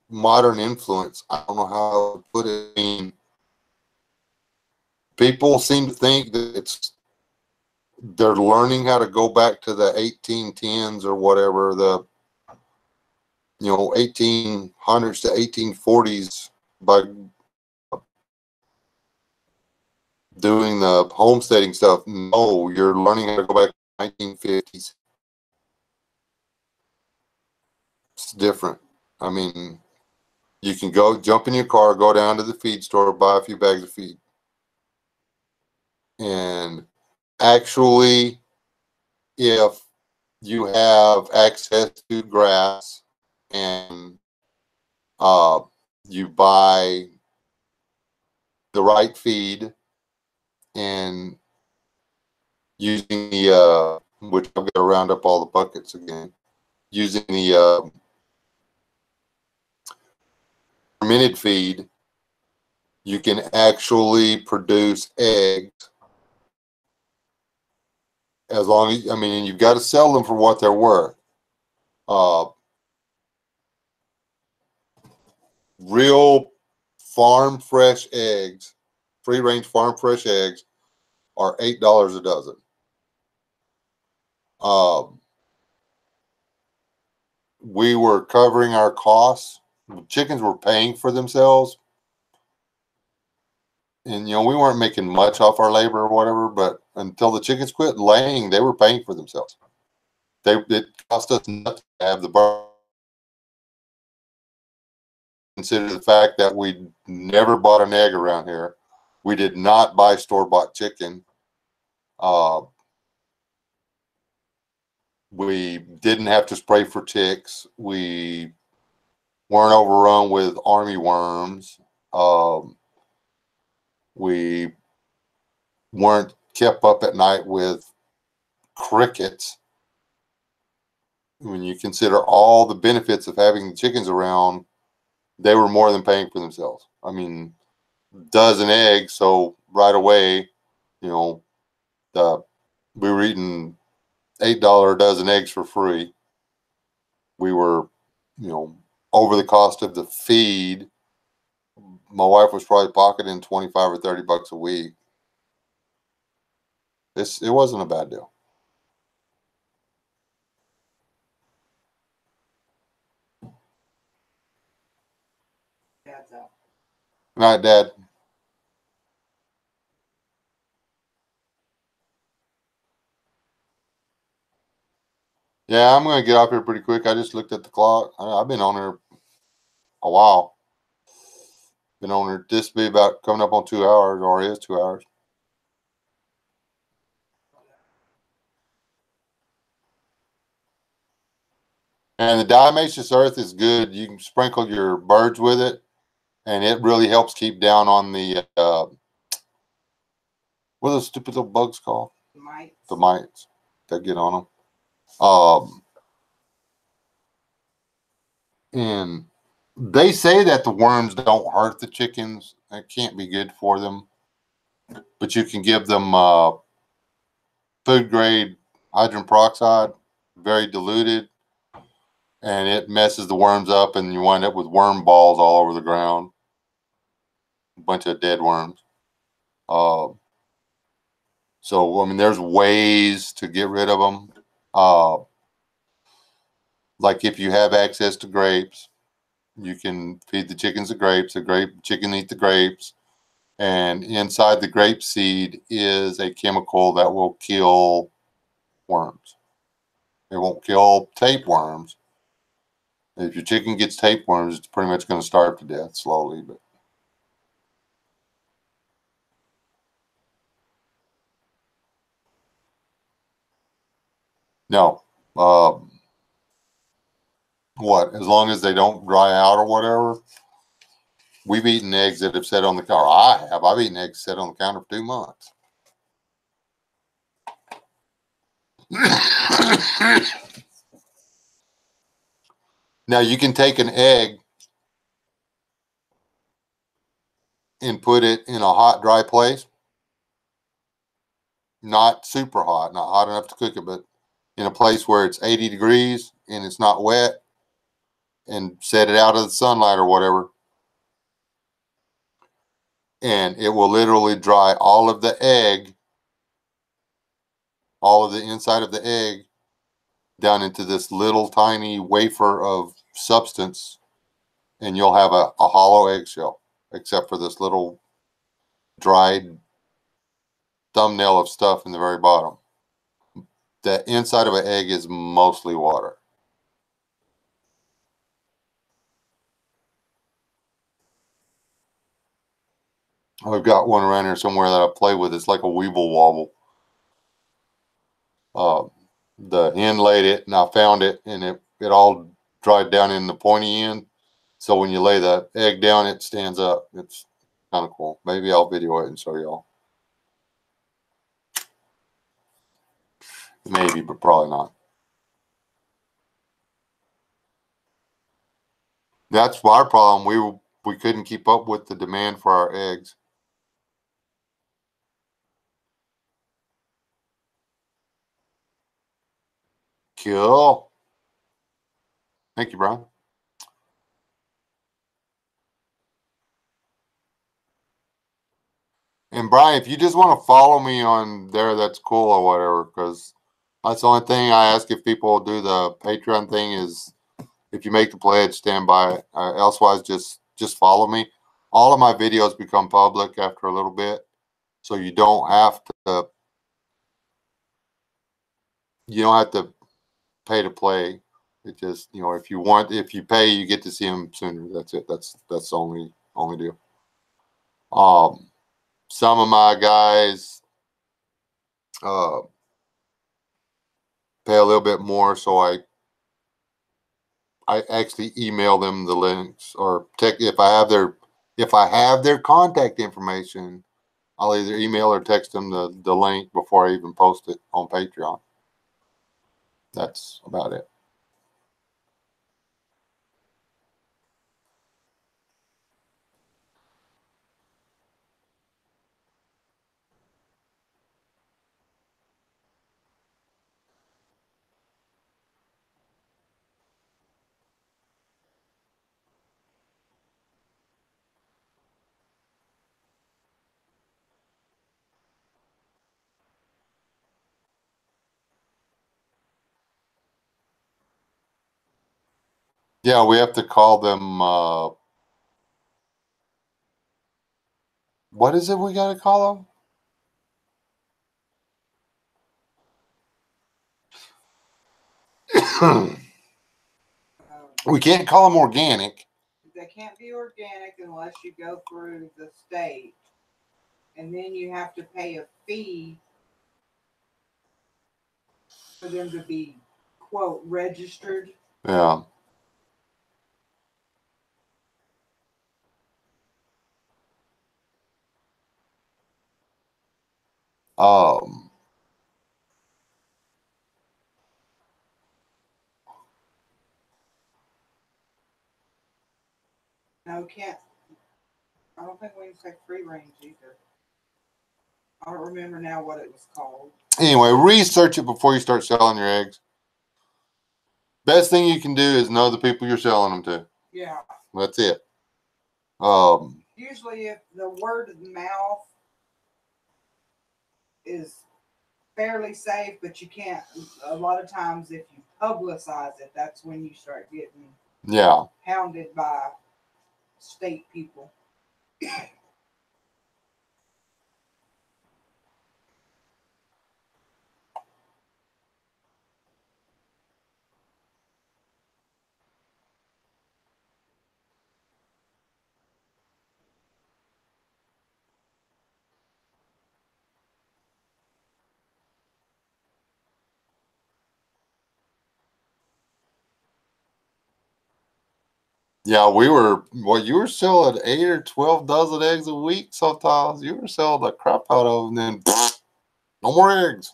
modern influence. I don't know how to put it. I mean, people seem to think that they're learning how to go back to the 1810s or whatever, the 1800s to 1840s by doing the homesteading stuff. No, you're learning how to go back to the 1950s. It's different. I mean, you can go jump in your car, go down to the feed store, buy a few bags of feed. And actually, if you have access to grass and you buy the right feed and using the which I've got to round up all the buckets again, using the fermented feed, you can actually produce eggs. As long as, I mean, you've got to sell them for what they're worth. Real farm fresh eggs, free range farm fresh eggs, are $8 a dozen. We were covering our costs. Chickens were paying for themselves, and we weren't making much off our labor or whatever. But until the chickens quit laying, they were paying for themselves. It cost us nothing to have the bar. Consider the fact that we never bought an egg around here. We did not buy store-bought chicken. We didn't have to spray for ticks. We weren't overrun with army worms. We weren't kept up at night with crickets. When you consider all the benefits of having the chickens around, they were more than paying for themselves. I mean, dozen eggs, so right away, we were eating $8 a dozen eggs for free. We were, over the cost of the feed, my wife was probably pocketing 25 or 30 bucks a week. It wasn't a bad deal. Dad's out. Good night, Dad. Yeah, I'm going to get off here pretty quick. I just looked at the clock. I've been on here a while. Been on here. This will be about coming up on 2 hours, or is 2 hours. And the diatomaceous earth is good. You can sprinkle your birds with it, and it really helps keep down on the, what are those stupid little bugs called? Mites. The mites that get on them. And they say that the worms don't hurt the chickens. It can't be good for them. But you can give them food grade hydrogen peroxide, very diluted, and it messes the worms up, and you wind up with worm balls all over the ground. A bunch of dead worms. So, I mean, there's ways to get rid of them. Like if you have access to grapes, you can feed the chickens the grapes. The chicken eat the grapes. And inside the grape seed is a chemical that will kill worms. It won't kill tapeworms. If your chicken gets tapeworms, it's pretty much going to starve to death slowly. But no, what? As long as they don't dry out or whatever. We've eaten eggs that have sat on the counter. I've eaten eggs sat on the counter for 2 months. Now you can take an egg and put it in a hot, dry place. Not super hot, not hot enough to cook it, but in a place where it's 80 degrees and it's not wet, and set it out of the sunlight or whatever. And it will literally dry all of the egg, all of the inside of the egg, down into this little tiny wafer of substance, and you'll have a hollow eggshell, except for this little dried thumbnail of stuff in the very bottom. The inside of an egg is mostly water. I've got one around here somewhere that I play with. It's like a weeble wobble. The hen laid it, and I found it, and it all dried down in the pointy end. So when you lay the egg down, it stands up. It's kind of cool. Maybe I'll video it and show y'all. Maybe, but probably not. That's our problem. We couldn't keep up with the demand for our eggs. Cool. Thank you, Brian. And Brian, if you just want to follow me on there, that's cool or whatever, because that's the only thing I ask if people do the Patreon thing is if you make the pledge, stand by it. Elsewise, just follow me. All of my videos become public after a little bit, so you don't have to pay to play. It just, if you pay, you get to see them sooner. That's it. That's the only deal. Some of my guys pay a little bit more, so I actually email them the links or if I have their contact information, I'll either email or text them the link before I even post it on Patreon. That's about it. Yeah, we have to call them. What is it we got to call them? We can't call them organic. They can't be organic unless you go through the state. And then you have to pay a fee for them to be, quote, registered. Yeah. Um. No, can't. I don't think we can say free range either. I don't remember now what it was called. Anyway, research it before you start selling your eggs. Best thing you can do is know the people you're selling them to. Yeah. That's it. Usually, if the word of mouth is fairly safe, but you can't. A lot of times, if you publicize it, that's when you start getting hounded by state people. Yeah, you were selling 8 or 12 dozen eggs a week sometimes. You were selling the crap out of them, then no more eggs.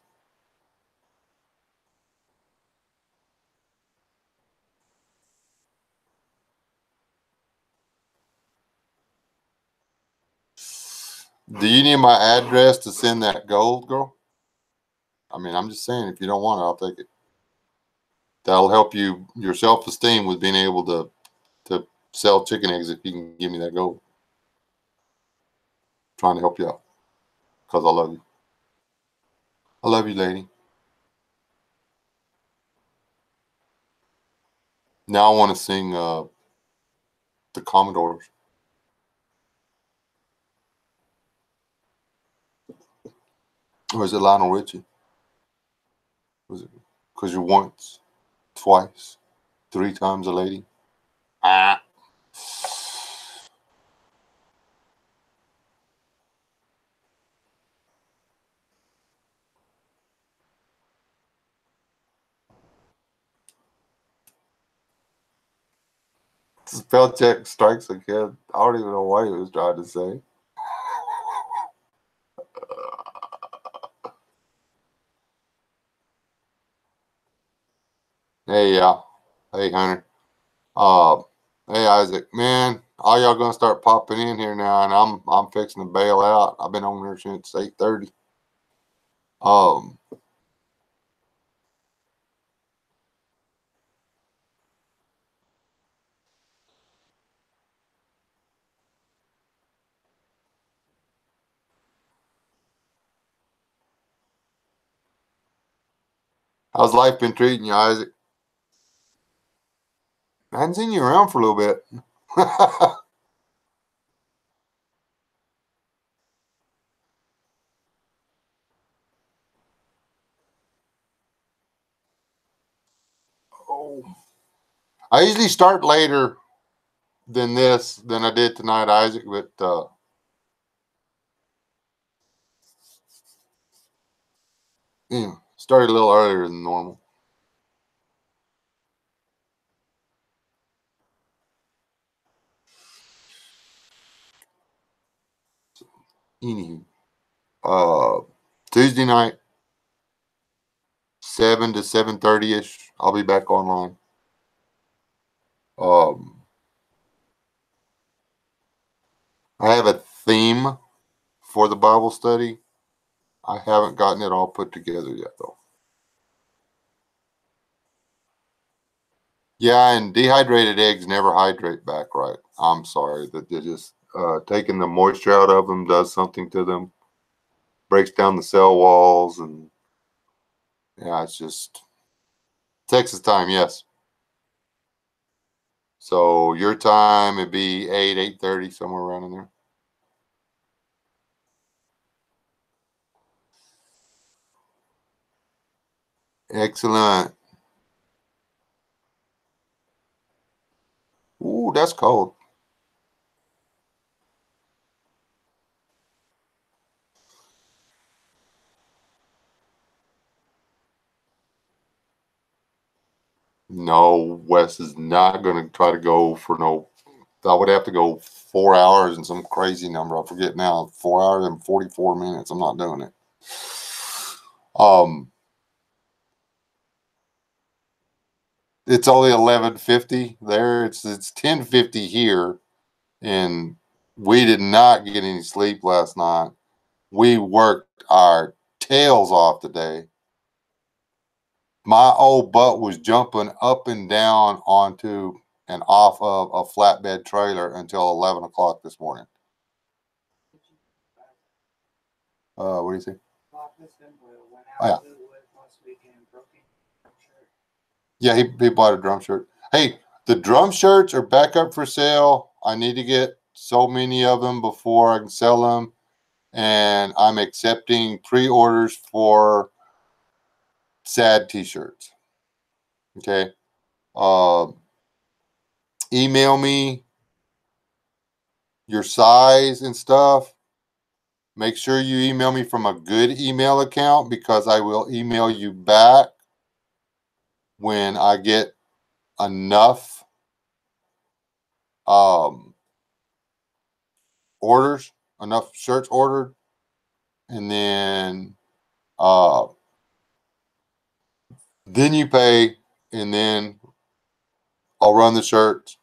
Do you need my address to send that gold, girl? I mean, I'm just saying, if you don't want it, I'll take it. That'll help your self-esteem with being able to sell chicken eggs if you can give me that gold. Trying to help you out because I love you. I love you, lady. Now I want to sing the Commodores. Or is it Lionel Richie? Was it? Because you're once, twice, 3 times a lady. Ah. Spell check strikes again. I don't even know what he was trying to say. Hey, hey, Hunter. Uh, hey, Isaac. Man, all y'all gonna start popping in here now, and I'm fixing to bail out. I've been on here since 8:30. Um, how's life been treating you, Isaac? I hadn't seen you around for a little bit. Oh. I usually start later than I did tonight, Isaac, but yeah, started a little earlier than normal. Anywho, Tuesday night, 7 to 7:30 ish. I'll be back online. I have a theme for the Bible study. I haven't gotten it all put together yet, though. Yeah, and dehydrated eggs never hydrate back right. I'm sorry that they're just taking the moisture out of them does something to them, breaks down the cell walls, and yeah, it's just Texas time. Yes. So your time would be 8:30, somewhere around in there. Excellent. Ooh, that's cold. No, Wes is not going to try to go for no. I would have to go 4 hours and some crazy number. I forget now. 4 hours and 44 minutes. I'm not doing it. It's only 11:50 there. It's 10:50 here, and we did not get any sleep last night. We worked our tails off today. My old butt was jumping up and down onto and off of a flatbed trailer until 11 o'clock this morning. What do you say? Oh, yeah. Yeah, he bought a drum shirt. Hey, the drum shirts are back up for sale. I need to get so many of them before I can sell them. And I'm accepting pre-orders for sad t-shirts. Okay. Email me your size and stuff. Make sure you email me from a good email account because I will email you back when I get enough orders, enough shirts ordered, and then you pay, and then I'll run the shirts,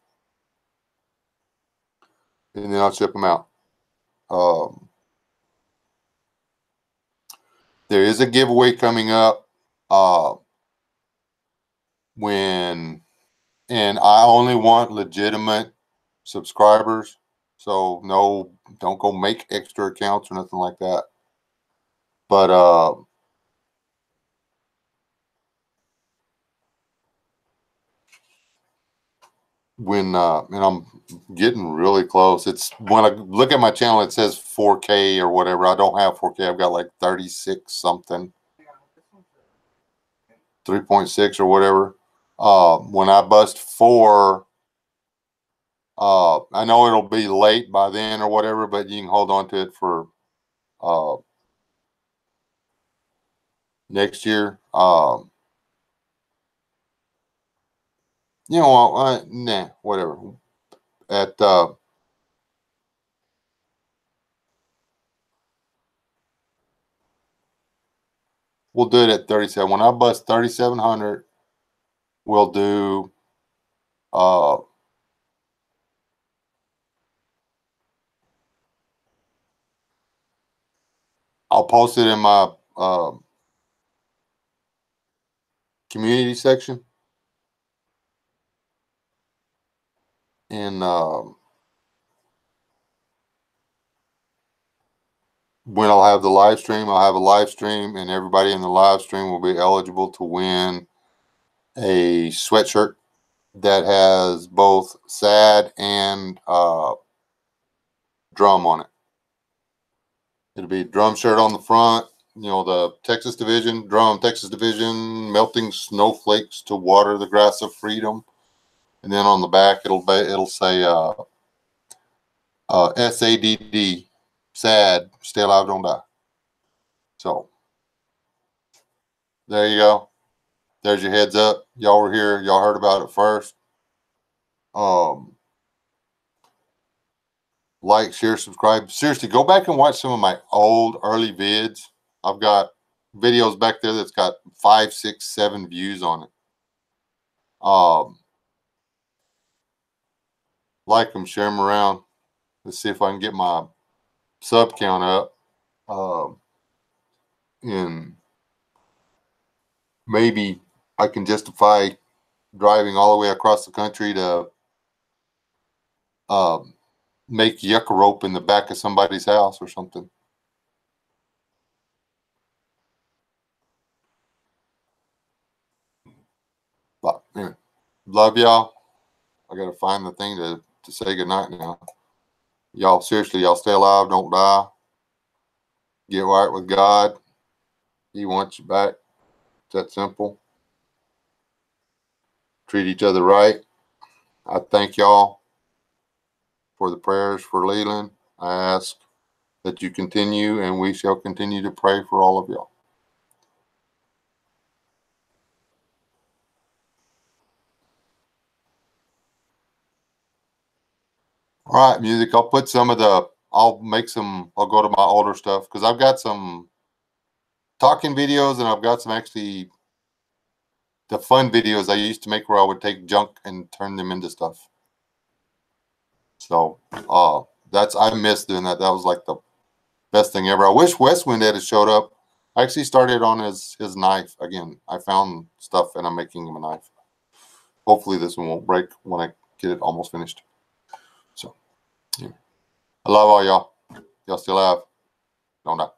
and then I'll ship them out. There is a giveaway coming up and I only want legitimate subscribers. So no, don't go make extra accounts or nothing like that. But and I'm getting really close. It's when I look at my channel, it says 4K or whatever. I don't have 4K. I've got like 36 something, 3.6 or whatever. When I bust 4, I know it'll be late by then or whatever, but you can hold on to it for next year. You know what? Nah, whatever. At we'll do it at 37. When I bust 3,700, we'll do I'll post it in my community section, and when I'll have the live stream, I'll have a live stream, and everybody in the live stream will be eligible to win a sweatshirt that has both sad and drum on it. It'll be a drum shirt on the front, the Texas Division, drum Texas Division, melting snowflakes to water the grass of freedom. And then on the back, it'll say SADD, sad, stay alive, don't die. So there you go. There's your heads up. Y'all were here. Y'all heard about it first. Like, share, subscribe. Seriously, go back and watch some of my old early vids. I've got videos back there that's got 5, 6, 7 views on it. Like them, share them around. Let's see if I can get my sub count up. And maybe I can justify driving all the way across the country to make yucca rope in the back of somebody's house or something. But anyway, love y'all. I gotta find the thing to say goodnight now. Y'all, seriously, y'all stay alive, don't die. Get right with God. He wants you back. It's that simple. Treat each other right. I thank y'all for the prayers for Leland. I ask that you continue, and we shall continue to pray for all of y'all. All right, music. I'll put some of the, I'll go to my older stuff because I've got some talking videos and I've got some actually the fun videos I used to make where I would take junk and turn them into stuff. So I miss doing that. That was like the best thing ever. I wish Westwind had showed up. I actually started on his knife again. I found stuff and I'm making him a knife. Hopefully this one won't break when I get it almost finished. So yeah. I love all y'all. Y'all still have. Don't die.